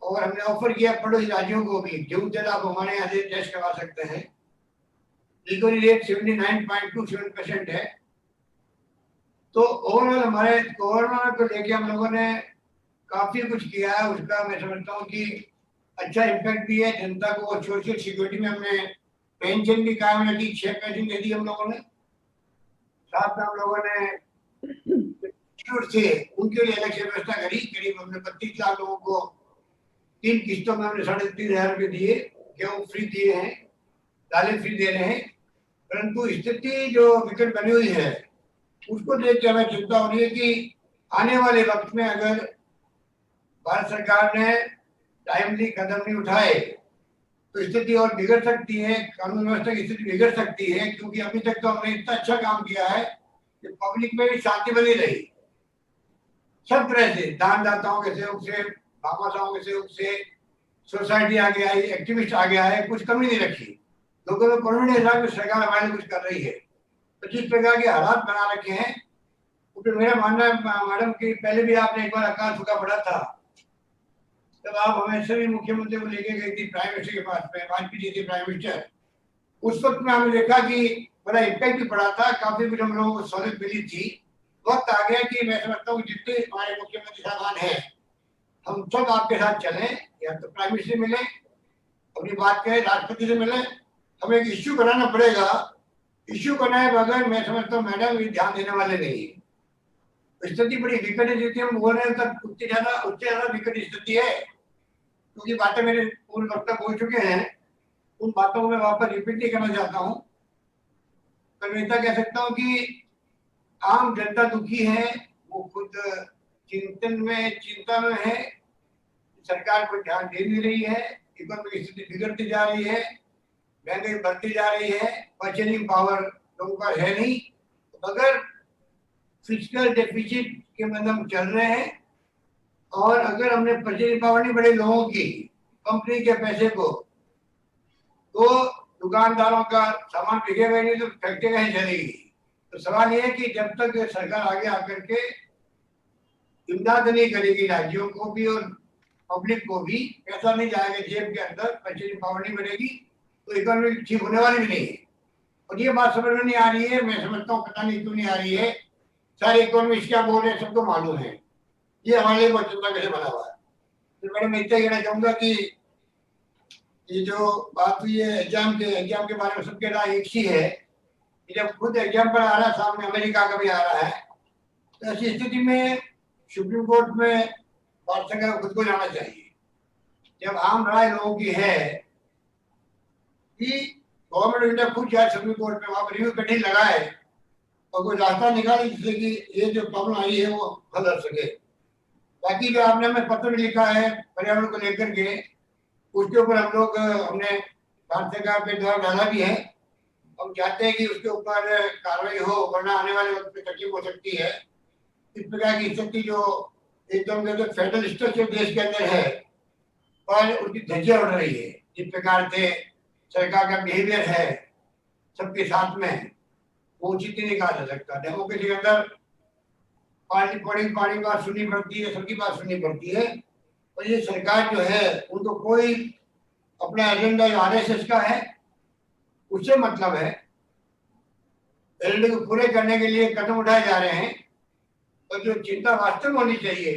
और हमने ऑफर किया पड़ोसी राज्यों को भी, जो आप हमारे यहाँ से टेस्ट करवा सकते हैं। रिकवरी रेट 79.27% है। तो ओवरऑल हमारे कोरोना को लेके हम लोगों ने काफी कुछ किया है, उसका मैं समझता हूँ कि अच्छा इम्पैक्ट भी है। जनता को सोशल सिक्योरिटी में हमने पेंशन भी कायम रखी, 6 पेंशन दे दी हम लोगों ने। साथ में हम लोगों ने से उनके लिए अलग से व्यवस्था करी। करीब हमने 32 लाख लोगों को 3 किस्तों में हमने 3,500 रुपये दिए, गेहूँ फ्री दिए हैं, दालें फ्री दे रहे हैं। परंतु स्थिति जो विकट बनी हुई है उसको देख के हमें चिंता हो रही है कि आने वाले वक्त में अगर भारत सरकार ने टाइमली कदम नहीं उठाए तो स्थिति और बिगड़ सकती है, कानून व्यवस्था की स्थिति बिगड़ सकती है। क्योंकि अभी तक तो हमने इतना अच्छा काम किया है कि पब्लिक में भी शांति बनी रही, सब तरह से दानदाताओं के सहयोग से, भामाशाहों के सहयोग से, सोसाइटी आगे आई, एक्टिविस्ट आगे आए, कुछ कमी नहीं रखी। लोगों में कॉन्फिडेंस है कि सरकार हमारे लिए कुछ कर रही है। तो जिस प्रकार के हालात बना रखे हैं, तो मेरा मानना है मैडम कि पहले भी आपने एक बार अकाल सूखा पड़ा था, तब आप हमें सभी मुख्यमंत्री को लेके गई थी प्राइम मिनिस्टर के पास में, वाजपेयी जी थे प्राइम मिनिस्टर। उस वक्त में हमने देखा कि बड़ा इम्पैक्ट भी पड़ा था, काफी कुछ हम लोगों को सहूलियत मिली थी। वक्त आ गया कि मैं समझता हूँ जितने हमारे मुख्यमंत्री साहबान हैं, हम सब आपके साथ चलें, या तो प्राइम मिनिस्टर मिले, अपनी बात करें, राष्ट्रपति से मिले। हमें एक इश्यू बनाना पड़ेगा। इश्यू बनाए बगैर मैं समझता हूँ मैडम ये ध्यान देने वाले नहीं है। स्थिति बड़ी विकट स्थिति, हम बोल रहे हैं तब उससे ज्यादा विकट स्थिति है। क्योंकि बातें मेरे पूर्व वक्ता बोल चुके हैं, उन बातों को मैं वापस रिपीट नहीं करना चाहता हूँ। पर मैं इतना कह सकता हूँ कि आम जनता दुखी है, वो खुद चिंता में है, सरकार को ध्यान दे नहीं रही है, इकोनॉमिक स्थिति बिगड़ती जा रही है, महंगाई बढ़ती जा रही है, परचेजिंग पावर लोगों का है नहीं। अगर फिजिकल डेफिसिट के मतलब चल रहे हैं। और अगर हमने परचेजिंग पावर नहीं बढ़े लोगों की, कंपनी के पैसे को, तो दुकानदारों का सामान बिकेगा नहीं तो फैक्ट्री कहीं चलेगी। तो सवाल यह है कि जब तक सरकार आगे आकर के इमदाद नहीं करेगी राज्यों को भी और पब्लिक को भी, पैसा नहीं जाएगा जेब के अंदर, परचेजिंग पावर नहीं बढ़ेगी, तो इकोनॉमी ठीक होने वाली भी नहीं है। और ये बात समझ में नहीं आ रही है। मैं समझता हूँ पता नहीं क्यों नहीं आ रही है। सारे इकोनॉमिस्ट क्या बोल रहे हैं सबको मालूम है। ये हमारे लिए बहुत चिंता कैसे बना हुआ है। तो मैडम मैं इतना कहना चाहूंगा कि ये जो बात हुई है एग्जाम के बारे में सबके राय एक ही है कि जब खुद एग्जाम पर आ रहा है, सामने अमेरिका का भी आ रहा है, तो ऐसी स्थिति में सुप्रीम कोर्ट में बात को खुद को जाना चाहिए। जब आम राय लोगों की है कि गवर्नमेंट ऑफ इंडिया खुद जाए सुप्रीम कोर्ट में, वहां पर रिव्यू कमेटी लगाए और कोई रास्ता निकाले जिससे कि ये जो प्रॉब्लम आई है वो हल कर सके। बाकी जो आपने हमें पत्र लिखा है पर्यावरण को लेकर के, उसके ऊपर हमने भारत सरकार पे दबाव डाला भी है। हम चाहते हैं कि उसके ऊपर कार्रवाई हो, वरना आने वाले वक्त में तकलीफ हो सकती है। इस प्रकार की स्थिति जो एकदम फेडरल स्ट्रक्चर देश के अंदर है और उसकी धज्जियां उड़ रही है, जिस प्रकार से सरकार का बिहेवियर है सबके साथ में, वो उचित नहीं कहा जा सकता। डेमोक्रेसी के अंदर पार्टी बात सुननी पड़ती है, सबकी बात सुननी पड़ती है। और ये सरकार जो है उनको कोई अपना एजेंडा जो आरएसएस का है उससे मतलब है, एजेंडे को पूरे करने के लिए कदम उठाए जा रहे हैं। और जो चिंता वास्तव में होनी चाहिए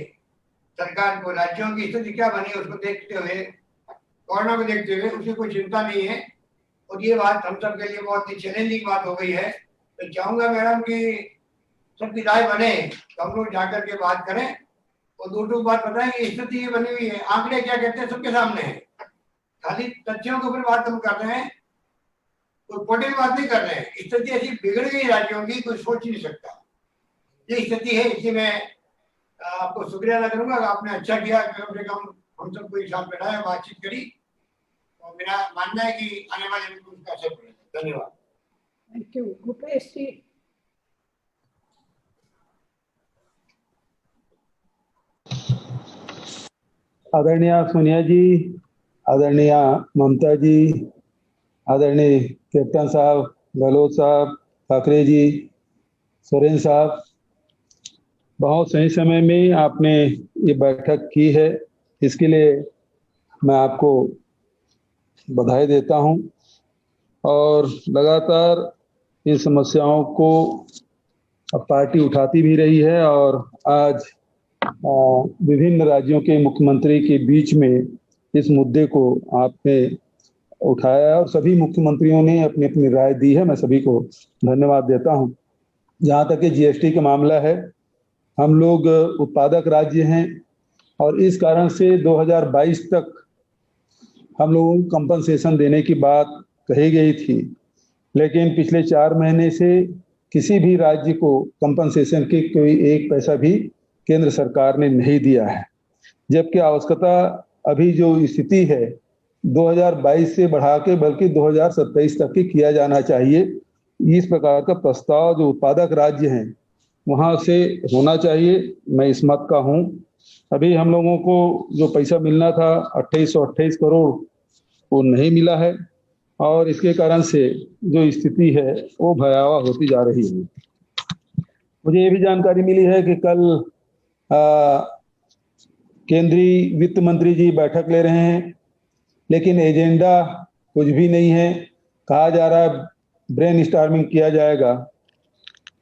सरकार को, राज्यों की स्थिति क्या बनी उसको देखते हुए, कोरोना को देखते हुए, उसे कोई चिंता नहीं है। और ये बात हम सब के लिए बहुत ही चैलेंजिंग बात हो गई है। तो चाहूंगा मैडम कि सबकी राय बने तो हम लोग जाकर के बात करें और दो बात बताएं कि स्थिति ये बनी हुई है, आंकड़े क्या कहते हैं सबके सामने है। खाली तथ्यों के ऊपर बात हम कर रहे हैं, कोई पोलिटिकल बात नहीं कर रहे हैं। स्थिति ऐसी बिगड़ गई राज्यों की, कोई सोच नहीं सकता। ये स्थिति है। इसलिए मैं आपको शुक्रिया अदा करूंगा, आपने अच्छा किया, कम से कम हम सबको एक साथ बैठाया, बातचीत करी। और मेरा मानना है कि आने वाले दिन में उसका असर पड़ेगा। धन्यवाद। Thank you. भूपेश जी। आदरणीय सोनिया जी, आदरणीय ममता जी, आदरणीय कैप्टन साहब, गहलोत साहब, ठाकरे जी, सोरेन साहब, बहुत सही समय में आपने ये बैठक की है, इसके लिए मैं आपको बधाई देता हूं। और लगातार इन समस्याओं को अब पार्टी उठाती भी रही है और आज विभिन्न राज्यों के मुख्यमंत्री के बीच में इस मुद्दे को आपने उठाया और सभी मुख्यमंत्रियों ने अपनी अपनी राय दी है। मैं सभी को धन्यवाद देता हूं। जहां तक कि जीएसटी का मामला है, हम लोग उत्पादक राज्य हैं और इस कारण से 2022 तक हम लोगों को कंपनसेशन देने की बात कही गई थी, लेकिन पिछले 4 महीने से किसी भी राज्य को कंपनसेशन की कोई एक पैसा भी केंद्र सरकार ने नहीं दिया है। जबकि आवश्यकता अभी जो स्थिति है 2022 से बढ़ा के बल्कि 2027 तक ही किया जाना चाहिए। इस प्रकार का प्रस्ताव जो उत्पादक राज्य हैं वहां से होना चाहिए। मैं इस मत का हूं। अभी हम लोगों को जो पैसा मिलना था 2828 करोड़ वो नहीं मिला है और इसके कारण से जो स्थिति है वो भयावह होती जा रही है। मुझे ये भी जानकारी मिली है कि कल केंद्रीय वित्त मंत्री जी बैठक ले रहे हैं, लेकिन एजेंडा कुछ भी नहीं है। कहा जा रहा है ब्रेन स्टॉर्मिंग किया जाएगा।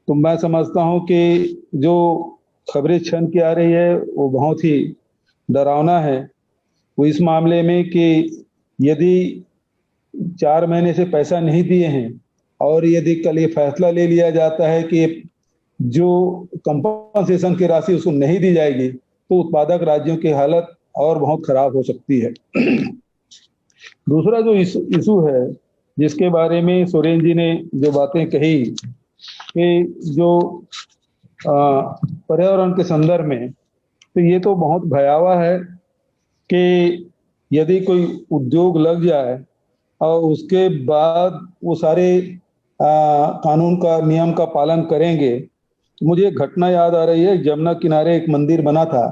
तो मैं समझता हूं कि जो खबरें छन के आ रही है वो बहुत ही डरावना है। वो इस मामले में कि यदि 4 महीने से पैसा नहीं दिए हैं और यदि कल ये फैसला ले लिया जाता है कि जो कंपनसेशन की राशि उसको नहीं दी जाएगी तो उत्पादक राज्यों की हालत और बहुत खराब हो सकती है। दूसरा जो इशू है जिसके बारे में सोरेन जी ने जो बातें कही कि जो पर्यावरण के संदर्भ में, तो ये तो बहुत भयावह है कि यदि कोई उद्योग लग जाए और उसके बाद वो सारे कानून का नियम का पालन करेंगे तो मुझे एक घटना याद आ रही है। जमुना किनारे एक मंदिर बना था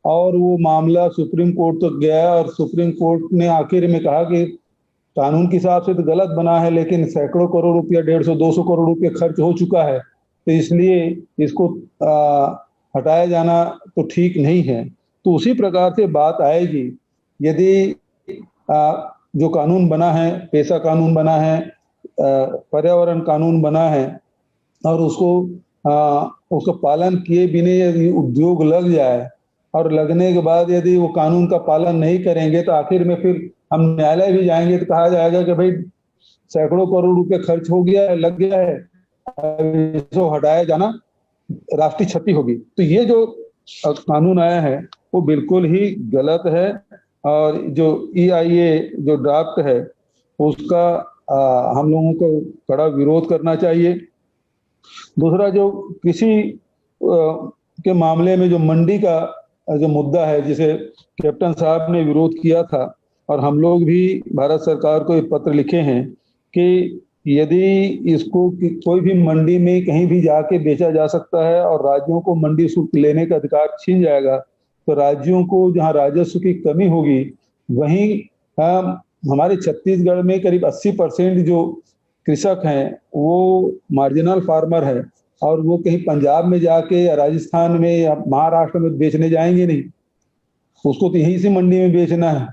और वो मामला सुप्रीम कोर्ट तक गया और सुप्रीम कोर्ट ने आखिर में कहा कि कानून के हिसाब से तो गलत बना है, लेकिन सैकड़ों करोड़ रुपया, 150-200 करोड़ रुपया खर्च हो चुका है, तो इसलिए इसको हटाया जाना तो ठीक नहीं है। तो उसी प्रकार से बात आएगी यदि जो कानून बना है, पेशा कानून बना है, पर्यावरण कानून बना है और उसको पालन किए बिना यदि उद्योग लग जाए और लगने के बाद यदि वो कानून का पालन नहीं करेंगे तो आखिर में फिर हम न्यायालय भी जाएंगे तो कहा जाएगा कि भाई सैकड़ों करोड़ रुपए खर्च हो गया है, लग गया है, इसको हटाया जाना राष्ट्रीय क्षति होगी। तो ये जो कानून आया है वो बिल्कुल ही गलत है और जो EIA जो ड्राफ्ट है उसका हम लोगों को कड़ा विरोध करना चाहिए। दूसरा, जो कृषि के मामले में जो मंडी का जो मुद्दा है, जिसे कैप्टन साहब ने विरोध किया था और हम लोग भी भारत सरकार को एक पत्र लिखे हैं कि यदि इसको कोई भी मंडी में कहीं भी जाके बेचा जा सकता है और राज्यों को मंडी शुल्क लेने का अधिकार छीन जाएगा तो राज्यों को जहां राजस्व की कमी होगी वहीं हमारे छत्तीसगढ़ में करीब 80% जो कृषक हैं वो मार्जिनल फार्मर है और वो कहीं पंजाब में जाके या राजस्थान में या महाराष्ट्र में बेचने जाएंगे नहीं, उसको तो यहीं से मंडी में बेचना है।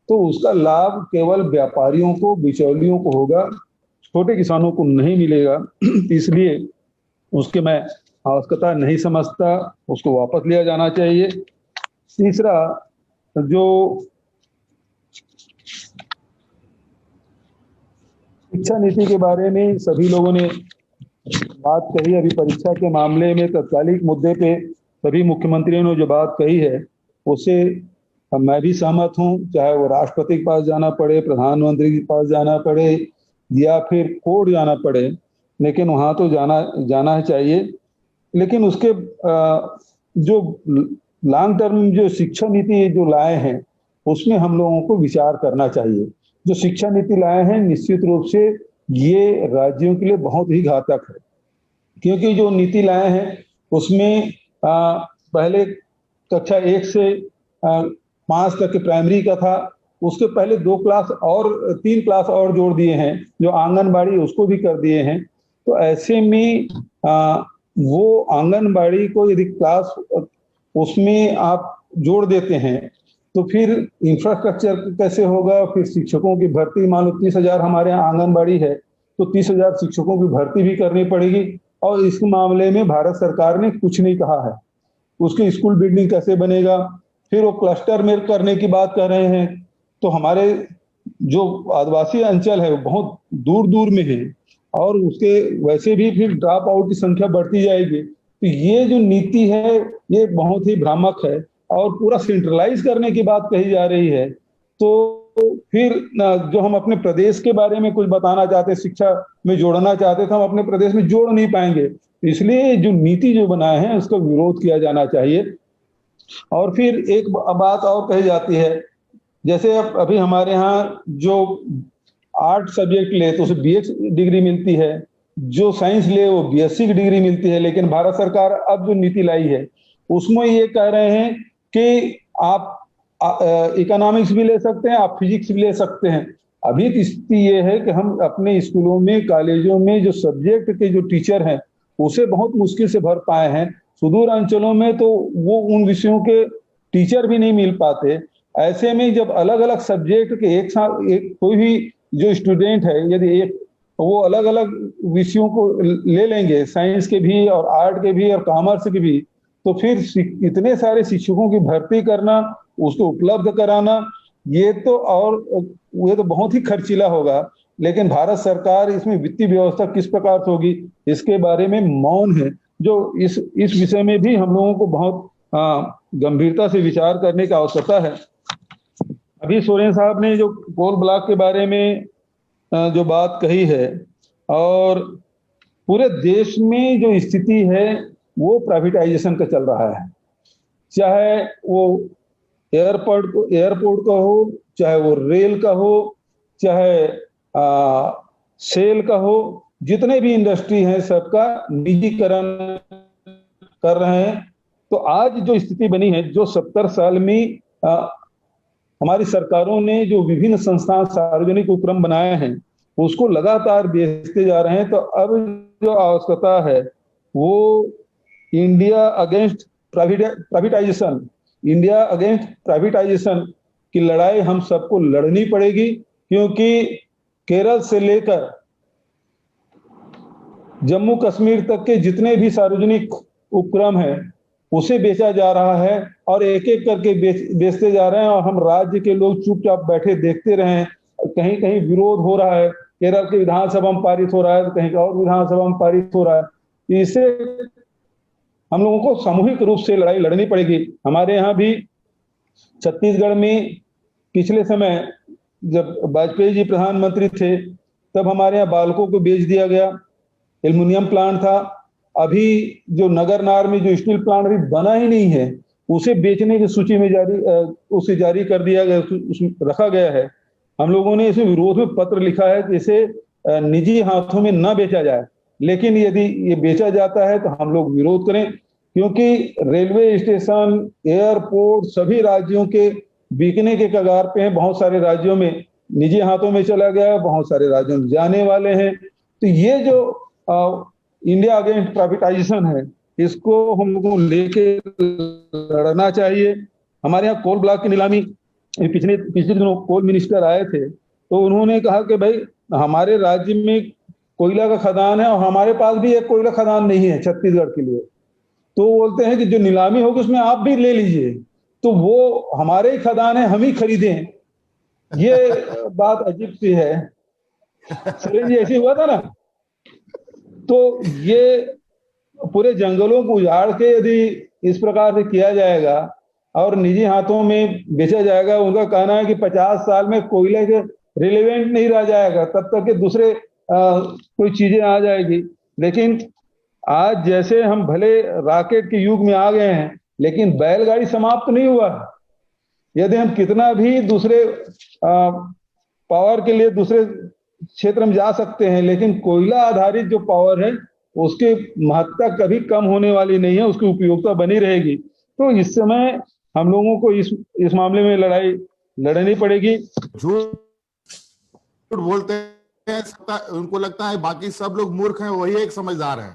तो उसका लाभ केवल व्यापारियों को, बिचौलियों को होगा, छोटे किसानों को नहीं मिलेगा। इसलिए उसके मैं आवश्यकता नहीं समझता, उसको वापस लिया जाना चाहिए। तीसरा, जो शिक्षा नीति के बारे में सभी लोगों ने बात कही, अभी परीक्षा के मामले में तत्कालिक मुद्दे पे सभी मुख्यमंत्रियों ने जो बात कही है उससे मैं भी सहमत हूं, चाहे वो राष्ट्रपति के पास जाना पड़े, प्रधानमंत्री के पास जाना पड़े या फिर कोर्ट जाना पड़े, लेकिन वहां तो जाना चाहिए। लेकिन उसके जो लॉन्ग टर्म जो शिक्षा नीति जो लाए हैं उसमें हम लोगों को विचार करना चाहिए। जो शिक्षा नीति लाए हैं निश्चित रूप से ये राज्यों के लिए बहुत ही घातक है, क्योंकि जो नीति लाए हैं उसमें पहले कक्षा 1 से 5 तक के प्राइमरी का था, उसके पहले 2 क्लास और 3 क्लास और जोड़ दिए हैं, जो आंगनबाड़ी उसको भी कर दिए हैं। तो ऐसे में वो आंगनबाड़ी को यदि क्लास उसमें आप जोड़ देते हैं तो फिर इंफ्रास्ट्रक्चर कैसे होगा, फिर शिक्षकों की भर्ती, मान लो 30,000 हमारे यहाँ आंगनबाड़ी है तो 30,000 शिक्षकों की भर्ती भी करनी पड़ेगी और इस मामले में भारत सरकार ने कुछ नहीं कहा है। उसकी स्कूल बिल्डिंग कैसे बनेगा, फिर वो क्लस्टर में करने की बात कर रहे हैं। तो हमारे जो आदिवासी अंचल है वो बहुत दूर दूर में है और उसके वैसे भी फिर ड्रॉप आउट की संख्या बढ़ती जाएगी। तो ये जो नीति है ये बहुत ही भ्रामक है और पूरा सेंट्रलाइज करने की बात कही जा रही है। तो फिर जो हम अपने प्रदेश के बारे में कुछ बताना चाहते, शिक्षा में जोड़ना चाहते थे, हम अपने प्रदेश में जोड़ नहीं पाएंगे। इसलिए जो नीति जो बनाए हैं उसका विरोध किया जाना चाहिए। और फिर एक बात और कही जाती है, जैसे अभी हमारे यहाँ जो 8 सब्जेक्ट ले तो उसे BA डिग्री मिलती है, जो साइंस ले वो BSc की डिग्री मिलती है। लेकिन भारत सरकार अब जो नीति लाई है उसमें ये कह रहे हैं कि आप इकोनॉमिक्स भी ले सकते हैं, आप फिजिक्स भी ले सकते हैं। अभी की स्थिति ये है कि हम अपने स्कूलों में, कॉलेजों में जो सब्जेक्ट के जो टीचर हैं उसे बहुत मुश्किल से भर पाए हैं। सुदूर अंचलों में तो वो उन विषयों के टीचर भी नहीं मिल पाते। ऐसे में जब अलग अलग सब्जेक्ट के एक साथ कोई भी जो स्टूडेंट है यदि वो अलग अलग विषयों को ले लेंगे, साइंस के भी और आर्ट के भी और कॉमर्स के भी, तो फिर इतने सारे शिक्षकों की भर्ती करना, उसको उपलब्ध कराना, ये तो बहुत ही खर्चीला होगा। लेकिन भारत सरकार इसमें वित्तीय व्यवस्था किस प्रकार से होगी इसके बारे में मौन है, जो इस विषय में भी हम लोगों को बहुत गंभीरता से विचार करने की आवश्यकता है। अभी सोरेन साहब ने जो कोल ब्लॉक के बारे में जो बात कही है, और पूरे देश में जो स्थिति है वो प्राइवेटाइजेशन का चल रहा है, चाहे वो एयरपोर्ट का हो, चाहे वो रेल का हो, चाहे सेल का हो, जितने भी इंडस्ट्री हैं सबका निजीकरण कर रहे हैं। तो आज जो स्थिति बनी है, जो 70 साल में हमारी सरकारों ने जो विभिन्न संस्थान सार्वजनिक उपक्रम बनाए हैं उसको लगातार बेचते जा रहे हैं। तो अब जो आवश्यकता है वो India against privatisation, India against privatisation की लड़ाई हम सबको लड़नी पड़ेगी, क्योंकि केरल से लेकर जम्मू कश्मीर तक के जितने भी सार्वजनिक उपक्रम हैं उसे बेचा जा रहा है और एक एक करके बेचते जा रहे हैं और हम राज्य के लोग चुपचाप बैठे देखते रहे हैं। कहीं कहीं विरोध हो रहा है, केरल के विधानसभा में पारित हो रहा है, कहीं और विधानसभा में पारित हो रहा है। इससे हम लोगों को सामूहिक रूप से लड़ाई लड़नी पड़ेगी। हमारे यहाँ भी छत्तीसगढ़ में पिछले समय जब वाजपेयी जी प्रधानमंत्री थे तब हमारे यहाँ बालकों को बेच दिया गया, एल्युमिनियम प्लांट था। अभी जो नगरनार में जो स्टील प्लांट अभी बना ही नहीं है उसे बेचने की सूची में उसे जारी कर दिया गया, उसमें रखा गया है। हम लोगों ने इसमें विरोध में पत्र लिखा है कि इसे निजी हाथों में न बेचा जाए, लेकिन यदि ये बेचा जाता है तो हम लोग विरोध करें, क्योंकि रेलवे स्टेशन, एयरपोर्ट सभी राज्यों के बिकने के कगार पे हैं। बहुत सारे राज्यों में निजी हाथों में चला गया है, बहुत सारे राज्यों में जाने वाले हैं। तो ये जो इंडिया अगेंस्ट प्राइवेटाइजेशन है इसको हम लोगों को लेके लड़ना चाहिए। हमारे यहाँ कोल ब्लॉक की नीलामी, पिछले दिनों कोल मिनिस्टर आए थे तो उन्होंने कहा कि भाई हमारे राज्य में कोयला का खदान है और हमारे पास भी एक कोयला खदान नहीं है छत्तीसगढ़ के लिए। तो बोलते हैं कि जो नीलामी होगी उसमें आप भी ले लीजिए, तो वो हमारे ही खदान है, हम ही खरीदें। ये बात अजीब सी है। सुरेंद्र जी ऐसे हुआ था ना, तो ये पूरे जंगलों को उजाड़ के यदि इस प्रकार से किया जाएगा और निजी हाथों में बेचा जाएगा, उनका कहना है कि 50 साल में कोयले के रिलेवेंट नहीं रह जाएगा, तब तक के दूसरे कोई चीजें आ जाएगी। लेकिन आज जैसे हम भले रॉकेट के युग में आ गए हैं, लेकिन बैलगाड़ी समाप्त नहीं हुआ। यदि हम कितना भी दूसरे पावर के लिए दूसरे क्षेत्र में जा सकते हैं, लेकिन कोयला आधारित जो पावर है उसकी महत्ता कभी कम होने वाली नहीं है, उसकी उपयोगिता बनी रहेगी। तो इस समय हम लोगों को इस मामले में लड़ाई लड़नी पड़ेगी। झूठ बोलते हैं, उनको लगता है बाकी सब लोग मूर्ख हैं, वही एक समझदार है।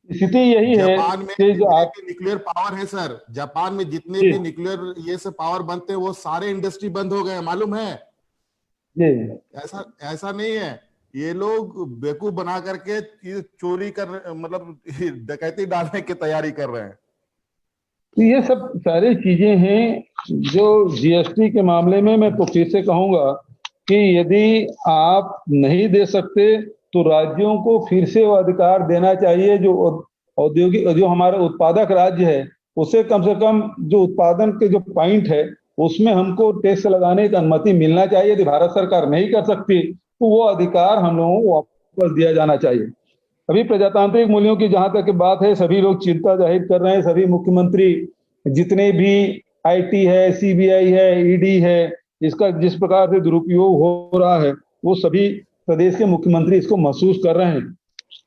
स्थिति यही है जापान में कि जो न्यूक्लियर पावर है सर, जापान में जितने भी न्यूक्लियर ये सब पावर बनते हैं वो सारे इंडस्ट्री बंद हो गए, मालूम है? ऐसा नहीं है, ये लोग बेवकूफ बना करके चोरी कर, मतलब डकैती डालने की तैयारी कर रहे हैं। तो ये सब सारी चीजें हैं जो जीएसटी के मामले में मैं तो फिर से कहूंगा कि यदि आप नहीं दे सकते तो राज्यों को फिर से वो अधिकार देना चाहिए। जो औद्योगिक, जो हमारा उत्पादक राज्य है उसे कम से कम जो उत्पादन के जो पॉइंट है उसमें हमको टैक्स लगाने की अनुमति मिलना चाहिए। यदि भारत सरकार नहीं कर सकती तो वो अधिकार हम लोगों को वापस दिया जाना चाहिए। अभी प्रजातांत्रिक मूल्यों की जहां तक बात है, सभी लोग चिंता जाहिर कर रहे हैं। सभी मुख्यमंत्री जितने भी आईटी है, सीबीआई है, ईडी है, इसका जिस प्रकार से दुरुपयोग हो रहा है वो सभी प्रदेश के मुख्यमंत्री इसको महसूस कर रहे हैं,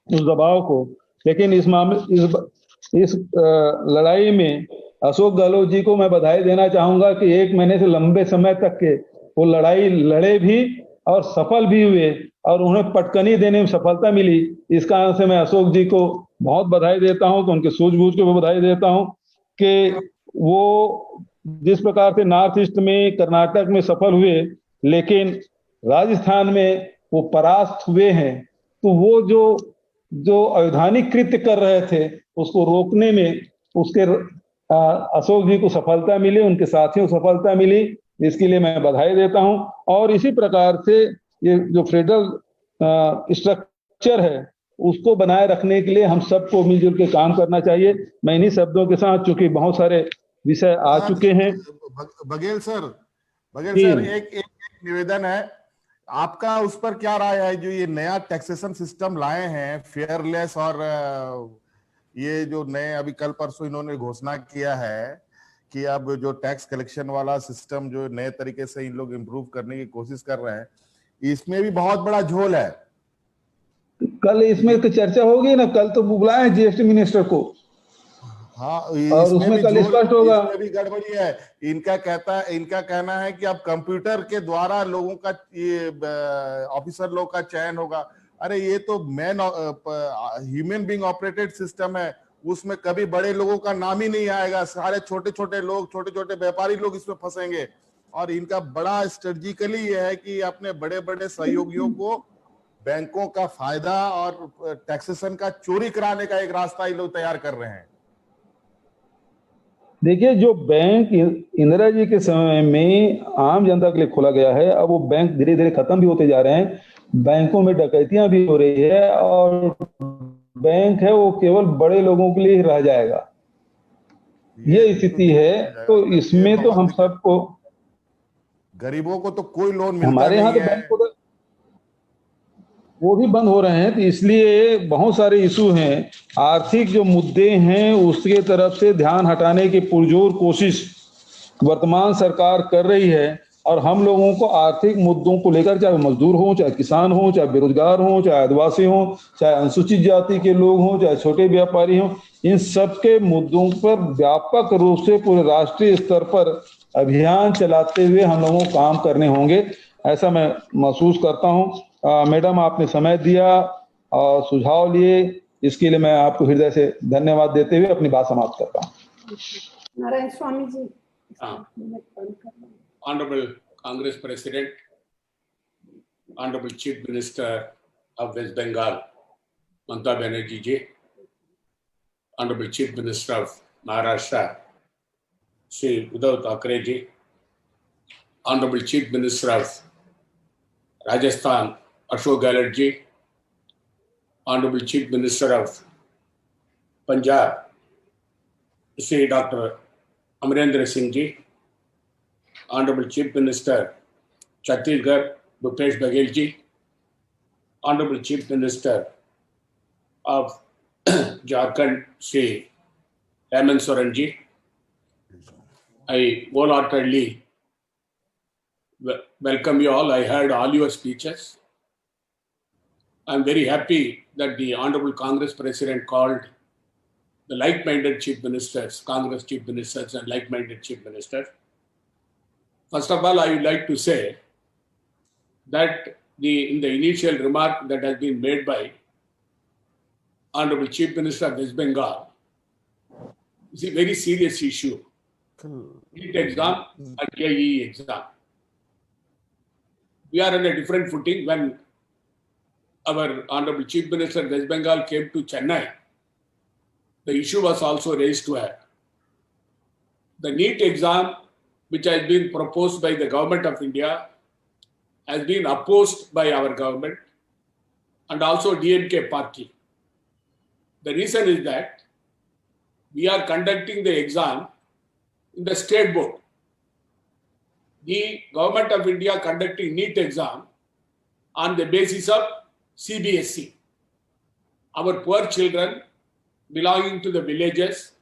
उस दबाव को। लेकिन इस मामले इस लड़ाई में अशोक गहलोत जी को मैं बधाई देना चाहूंगा कि 1 महीने से लंबे समय तक के वो लड़ाई लड़े भी और सफल भी हुए और उन्हें पटकनी देने में सफलता मिली। इस कारण से मैं अशोक जी को बहुत बधाई देता हूं, तो उनके सूझबूझ को भी बधाई देता हूं कि वो जिस प्रकार से नॉर्थ ईस्ट में, कर्नाटक में सफल हुए, लेकिन राजस्थान में वो परास्त हुए हैं। तो वो जो अवैधानिक कृत्य कर रहे थे उसको रोकने में उसके अशोक जी को सफलता मिली, उनके साथियों को सफलता मिली। इसके लिए मैं बधाई देता हूं। और इसी प्रकार से ये जो फेडरल स्ट्रक्चर है उसको बनाए रखने के लिए हम सबको मिलजुल के काम करना चाहिए। मैं इन्हीं शब्दों के साथ, चूंकि बहुत सारे विषय आ चुके हैं। बघेल सर एक निवेदन है आपका, उस पर क्या राय है? जो ये नया टैक्सेशन सिस्टम लाए हैं फेयरलेस, और ये जो नए अभी कल परसों इन्होंने घोषणा किया है कि अब जो टैक्स कलेक्शन वाला सिस्टम जो नए तरीके से इन लोग इम्प्रूव करने की कोशिश कर रहे हैं, इसमें भी बहुत बड़ा झोल है। कल इसमें तो चर्चा होगी ना, कल तो बुलाए हैं जीएसटी मिनिस्टर को। हाँ, और उसमें कल स्पष्ट होगा। इसमें भी गड़बड़ी है। इनका कहना है कि अब कंप्यूटर के द्वारा लोगों का, ये ऑफिसर लोग का चयन होगा। अरे ये तो ह्यूमन बीइंग ऑपरेटेड सिस्टम है, उसमें कभी बड़े लोगों का नाम ही नहीं आएगा। सारे छोटे छोटे लोग, छोटे छोटे व्यापारी लोग इसमें फंसेंगे। और इनका बड़ा स्ट्रेटेजिकली ये है कि अपने बड़े बड़े सहयोगियों को बैंकों का फायदा और टैक्सेशन का चोरी कराने का एक रास्ता ये लोग तैयार कर रहे हैं। देखिए, जो बैंक इंदिरा जी के समय में आम जनता के लिए खोला गया है, अब वो बैंक धीरे धीरे खत्म भी होते जा रहे हैं। बैंकों में डकैतियां भी हो रही है, और बैंक है वो केवल बड़े लोगों के लिए ही रह जाएगा, ये स्थिति है। तो इसमें तो हम सबको, गरीबों को तो कोई लोन मिलता हमारे यहाँ तो नहीं है। बैंक को वो भी बंद हो रहे हैं। तो इसलिए बहुत सारे इशू हैं, आर्थिक जो मुद्दे हैं उसके तरफ से ध्यान हटाने की पुरजोर कोशिश वर्तमान सरकार कर रही है। और हम लोगों को आर्थिक मुद्दों को लेकर, चाहे मजदूर हो, चाहे किसान हो, चाहे बेरोजगार हो, चाहे आदिवासी हो, चाहे अनुसूचित जाति के लोग हों, चाहे छोटे व्यापारी हों, इन सबके मुद्दों पर व्यापक रूप से पूरे राष्ट्रीय स्तर पर अभियान चलाते हुए हम लोगों को काम करने होंगे, ऐसा मैं महसूस करता हूँ। मैडम, आपने समय दिया और सुझाव लिए, इसके लिए मैं आपको हृदय से धन्यवाद देते हुए अपनी बात समाप्त करता हूँ। Narayan Swami ji. Honorable Congress President, Honorable Chief Minister of West Bengal, Mamata Banerjee ji, Honorable Chief Minister of Maharashtra, Shri Uddhav Thackeray ji, Honorable Chief Minister of Rajasthan, Ashok Gehlot ji, Honorable Chief Minister of Punjab, Shri Dr. Amarendra Singh ji, Honorable Chief Minister Chhattisgarh, Bhupesh Baghel ji, Honorable Chief Minister of Jharkhand, Shri Hemant Soren ji, I wholeheartedly welcome you all. I heard all your speeches. I'm very happy that the Honorable Congress President called the like-minded Chief Ministers, Congress Chief Ministers and like-minded Chief Ministers. First of all, I would like to say that in the initial remark that has been made by Honorable Chief Minister of West Bengal, is a very serious issue. NEET exam and JEE exam. We are on a different footing. When our Honorable Chief Minister of West Bengal came to Chennai, the issue was also raised to her. The NEET exam, which has been proposed by the government of India, has been opposed by our government and also DMK party. The reason is that we are conducting the exam in the state board. The government of India conducting NEET exam on the basis of CBSE. Our poor children belonging to the villages,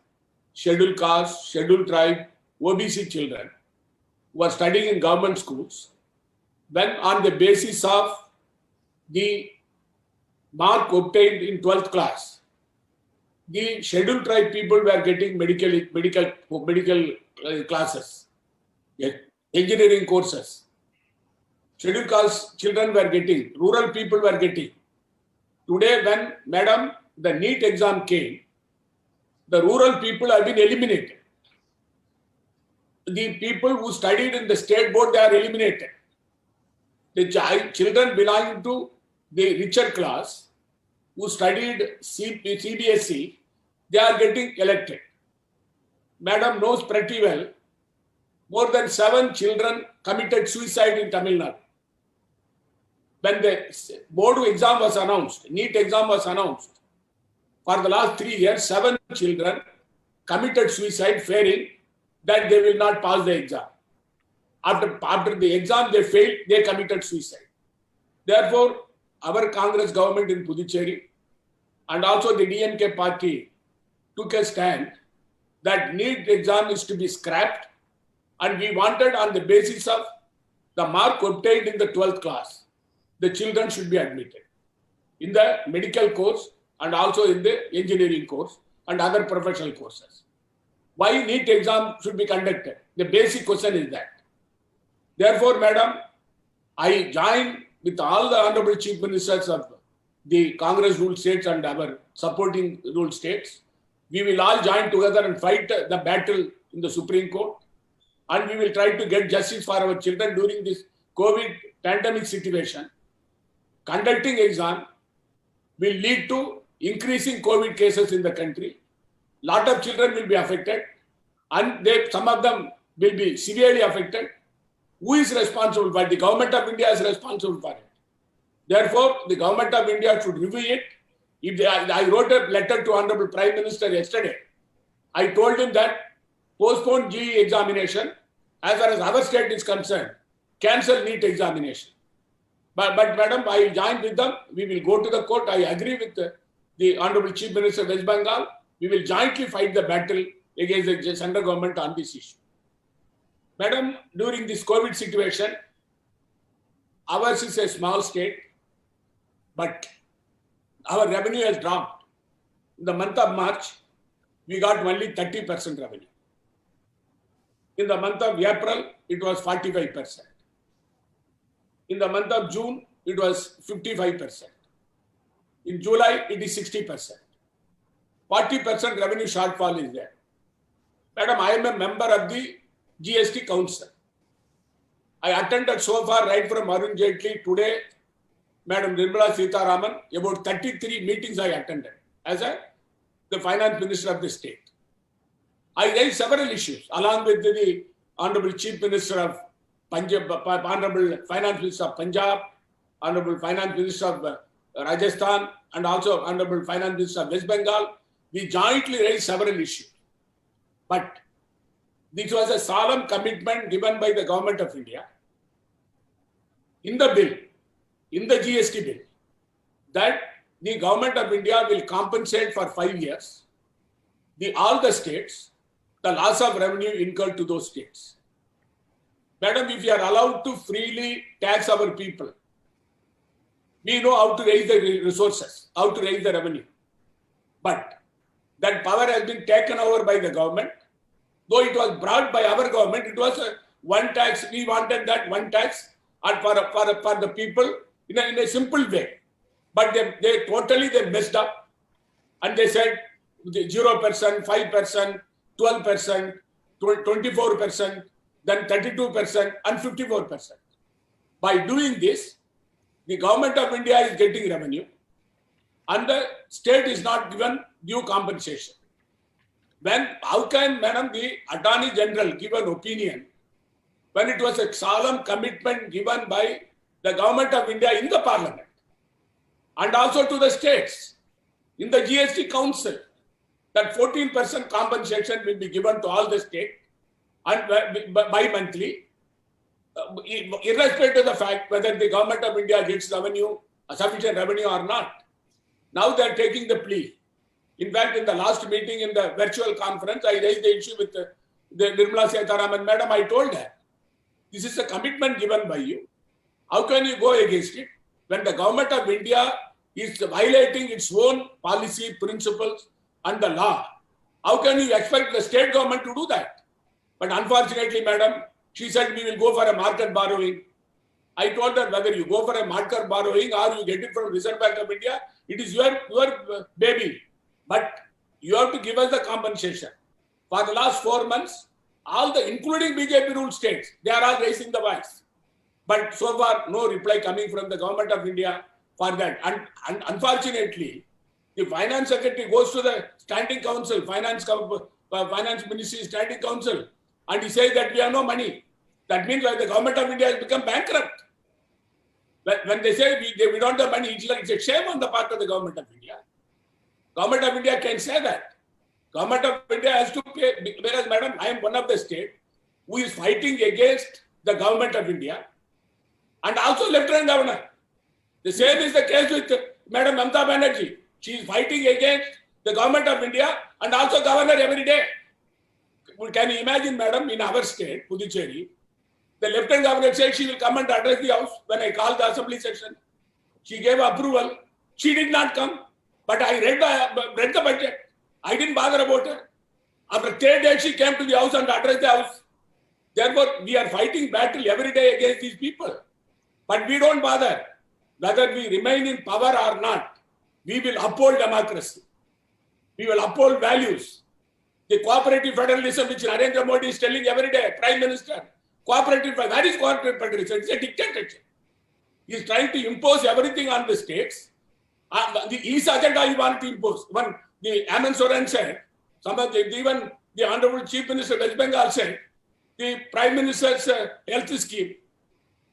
scheduled caste, scheduled tribe, OBC children who are studying in government schools, when on the basis of the mark obtained in 12th class, the scheduled tribe people were getting medical classes, engineering courses. Scheduled caste children were getting, rural people were getting. Today, when madam, the NEET exam came, the rural people have been eliminated. The people who studied in the state board, they are eliminated. The children belonging to the richer class who studied CBSE, they are getting elected. Madam knows pretty well, more than 7 children committed suicide in Tamil Nadu. When the board exam was announced, NEET exam was announced, for the last 3 years, 7 children committed suicide, fearing that they will not pass the exam. After the exam they failed, they committed suicide. Therefore, our Congress government in Puducherry and also the DMK party took a stand that NEET exam is to be scrapped, and we wanted on the basis of the mark obtained in the 12th class, the children should be admitted. in the medical course and also in the engineering course and other professional courses. Why NEET exam should be conducted? The basic question is that. Therefore, madam, I join with all the honorable chief ministers of the Congress ruled states and our supporting ruled states. We will all join together and fight the battle in the Supreme Court, and we will try to get justice for our children during this COVID pandemic situation. Conducting exam will lead to increasing COVID cases in the country. Lot of children will be affected, and some of them will be severely affected. Who is responsible for it? The government of India is responsible for it. Therefore, the government of India should review it. I wrote a letter to Honorable Prime Minister yesterday. I told him that postpone GE examination as far as our state is concerned, cancel NEET examination. But madam, I joined with them. We will go to the court. I agree with the Honorable Chief Minister of West Bengal. We will jointly fight the battle against the central government on this issue. Madam, during this COVID situation, ours is a small state, but our revenue has dropped. In the month of March, we got only 30% revenue. In the month of April, it was 45%. In the month of June, it was 55%. In July, it is 60%. 40% revenue shortfall is there. Madam, I am a member of the GST Council. I attended so far right from Arun Jaitley today, Madam Nirmala Sitharaman, about 33 meetings I attended as the Finance Minister of the state. I raised several issues along with the Honorable Chief Minister of Punjab, Honorable Finance Minister of Punjab, Honorable Finance Minister of Rajasthan, and also Honorable Finance Minister of West Bengal. We jointly raised several issues. But this was a solemn commitment given by the government of India in the bill, in the GST bill, that the government of India will compensate for 5 years all the states, the loss of revenue incurred to those states. Madam, if you are allowed to freely tax our people, we know how to raise the resources, how to raise the revenue. But that power has been taken over by the government. Though it was brought by our government, it was one tax. We wanted that one tax and for the people in a simple way. But they totally messed up, and they said 0%, 5%, 12%, 24%, then 32% and 54%. By doing this, the government of India is getting revenue and the state is not given due compensation. How can, madam, the Attorney General give an opinion when it was a solemn commitment given by the government of India in the parliament and also to the states in the GST Council that 14% compensation will be given to all the states and bi-monthly, irrespective of the fact whether the government of India gets revenue, sufficient revenue or not. Now they are taking the plea. In fact, in the last meeting in the virtual conference, I raised the issue with the Nirmala Sitharaman. Madam, I told her, this is a commitment given by you. How can you go against it when the government of India is violating its own policy, principles and the law? How can you expect the state government to do that? But unfortunately, madam, she said we will go for a market borrowing. I told her whether you go for a market borrowing or you get it from Reserve Bank of India, it is your baby. But you have to give us the compensation. For the last 4 months, all the, including BJP ruled states, they are all raising the voice. But so far, no reply coming from the government of India for that. And unfortunately, the finance secretary goes to the standing council, finance ministry standing council, and he says that we have no money. That means that the government of India has become bankrupt. When they say we don't have money, it's a shame on the part of the government of India. Government of India can say that. Government of India has to pay, whereas, madam, I am one of the state who is fighting against the government of India and also Lieutenant Governor. The same is the case with Madam Mamata Banerjee. She is fighting against the government of India and also governor every day. Can you imagine, madam, in our state, Puducherry, the Lieutenant Governor said she will come and address the house when I called the assembly session. She gave approval. She did not come. But I read the budget. I didn't bother about her. After 3 days, she came to the house and addressed the house. Therefore, we are fighting battle every day against these people. But we don't bother. Whether we remain in power or not, we will uphold democracy. We will uphold values. The cooperative federalism which Narendra Modi is telling every day, Prime Minister, cooperative, where is cooperative federalism? It's a dictatorship. He is trying to impose everything on the states. The East agenda he wanted to impose. When the Hemant Soren said, even the Honorable Chief Minister of West Bengal said, the Prime Minister's health scheme,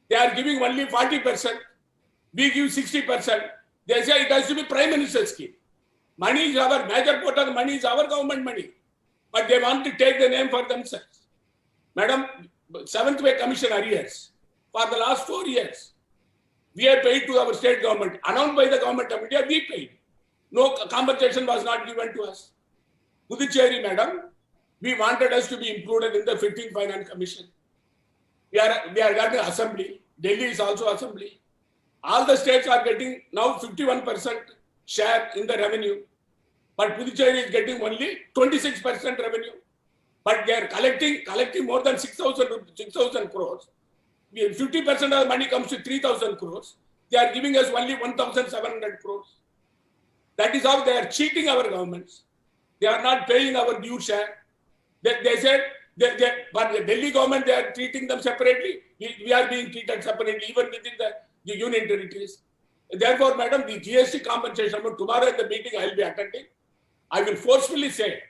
they are giving only 40%. We give 60%. They say it has to be Prime Minister's scheme. Money is our major part of the money is our government money. But they want to take the name for themselves. Madam, 7th Pay Commission arrears for the last 4 years. We have paid to our state government. Announced by the government of India, we paid. No compensation was not given to us. Puducherry, madam, we wanted us to be included in the 15th Finance Commission. We are getting assembly. Delhi is also assembly. All the states are getting now 51% share in the revenue. But Puducherry is getting only 26% revenue. But they are collecting more than 6,000 crores. 50% of the money comes to 3,000 crores. They are giving us only 1,700 crores. That is how they are cheating our governments. They are not paying our due share. They said, but the Delhi government, they are treating them separately. We are being treated separately, even within the union territories. Therefore, madam, the GST compensation, tomorrow at the meeting I will be attending, I will forcefully say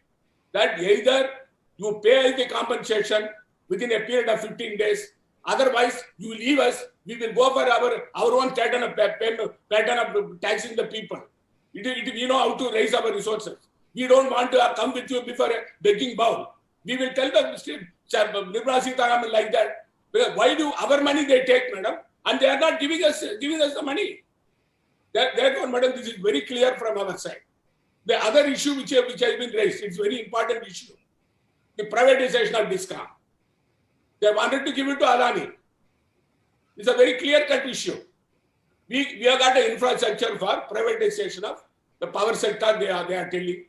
that either you pay the compensation within a period of 15 days, otherwise you leave us, we will go for our own pattern of taxing the people. We know how to raise our resources. We don't want to come with you before a begging bowl. We will tell the Nirmala Sitharaman like that. Because why do our money they take, madam, and they are not giving us the money? Therefore, madam, this is very clear from our side. The other issue which has been raised, it's a very important issue. The privatization of DISCOM. They wanted to give it to Adani. It's a very clear-cut issue. We have got an infrastructure for privatization of the power sector, they are telling.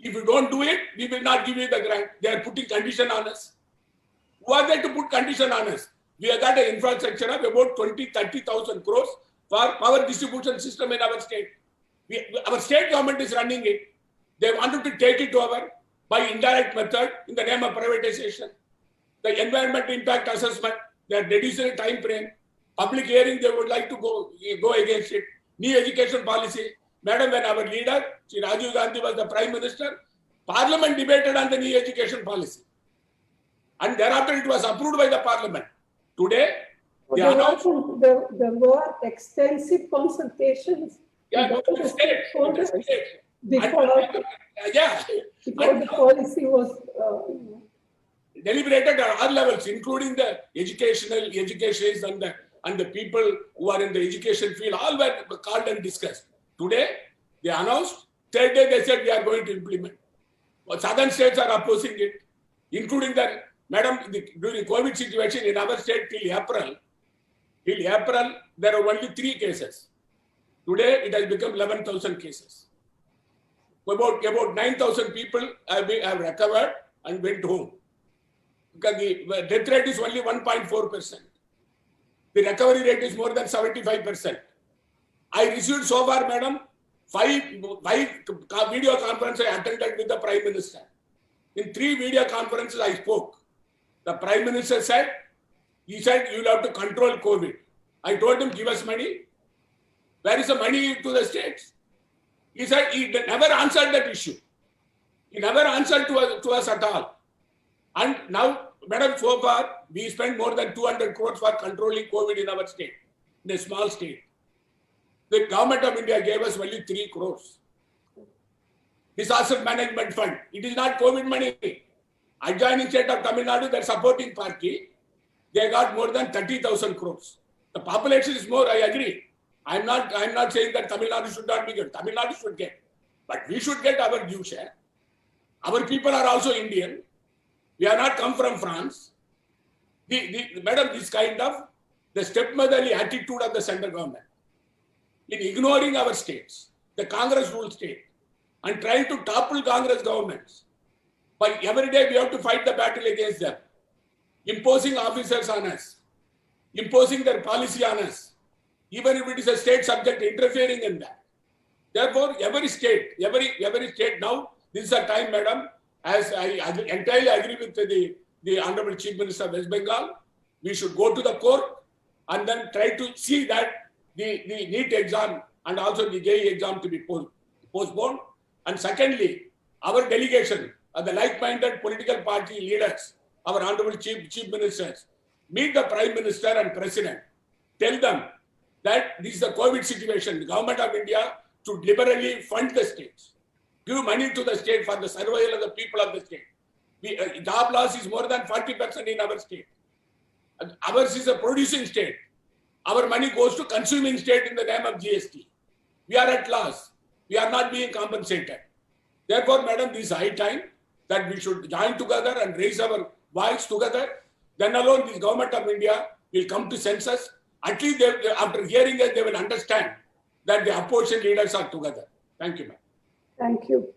If you don't do it, we will not give you the grant. They are putting condition on us. Who are they to put condition on us? We have got an infrastructure of about 20,000-30,000 crores for power distribution system in our state. Our state government is running it. They wanted to take it over by indirect method in the name of privatization. The environment impact assessment, they are reducing the time frame. Public hearing, they would like to go against it. New education policy. Madam, when our leader, Shri Rajiv Gandhi was the Prime Minister, Parliament debated on the new education policy. And thereafter it was approved by the Parliament. Today, there were extensive consultations. Yeah, before the policy was deliberated at all levels, including the educations and the people who are in the education field, all were called and discussed. Today, they announced, third day they said we are going to implement. But southern states are opposing it, including the, madam, during COVID situation in our state till April, there are only 3 cases. Today, it has become 11,000 cases. About 9,000 people have recovered and went home. Because the death rate is only 1.4%. The recovery rate is more than 75%. I received so far, madam, 5 video conferences I attended with the Prime Minister. In 3 video conferences I spoke. The Prime Minister said, he said, you will have to control COVID. I told him, give us money. Where is the money to the states? He said, he never answered that issue. He never answered to us at all. And now, madam, so far, we spent more than 200 crores for controlling COVID in our state, in a small state. The government of India gave us only 3 crores. Disaster Management Fund. It is not COVID money. Adjoining state of Tamil Nadu, their supporting party, they got more than 30,000 crores. The population is more, I agree. I'm not saying that Tamil Nadu should not be good. Tamil Nadu should get. But we should get our due share. Our people are also Indian. We have not come from France. Madam, this kind of the stepmotherly attitude of the central government. in ignoring our states, the Congress ruled state, and trying to topple Congress governments. But every day we have to fight the battle against them, imposing officers on us, imposing their policy on us, even if it is a state subject, interfering in that. Therefore, every state now, this is a time, madam, as I entirely agree with the Honorable Chief Minister of West Bengal, we should go to the court and then try to see that the NEET exam and also the JEE exam to be postponed. And secondly, our delegation, the like-minded political party leaders, our Honorable Chief Ministers, meet the Prime Minister and President, tell them that this is a COVID situation. The Government of India should liberally fund the states, give money to the state for the survival of the people of the state. Job loss is more than 40% in our state. Ours is a producing state. Our money goes to consuming state in the name of GST. We are at loss. We are not being compensated. Therefore, madam, this is high time that we should join together and raise our voice together. Then alone, this Government of India will come to senses. At least after hearing it, they will understand that the opposition leaders are together. Thank you, ma'am. Thank you.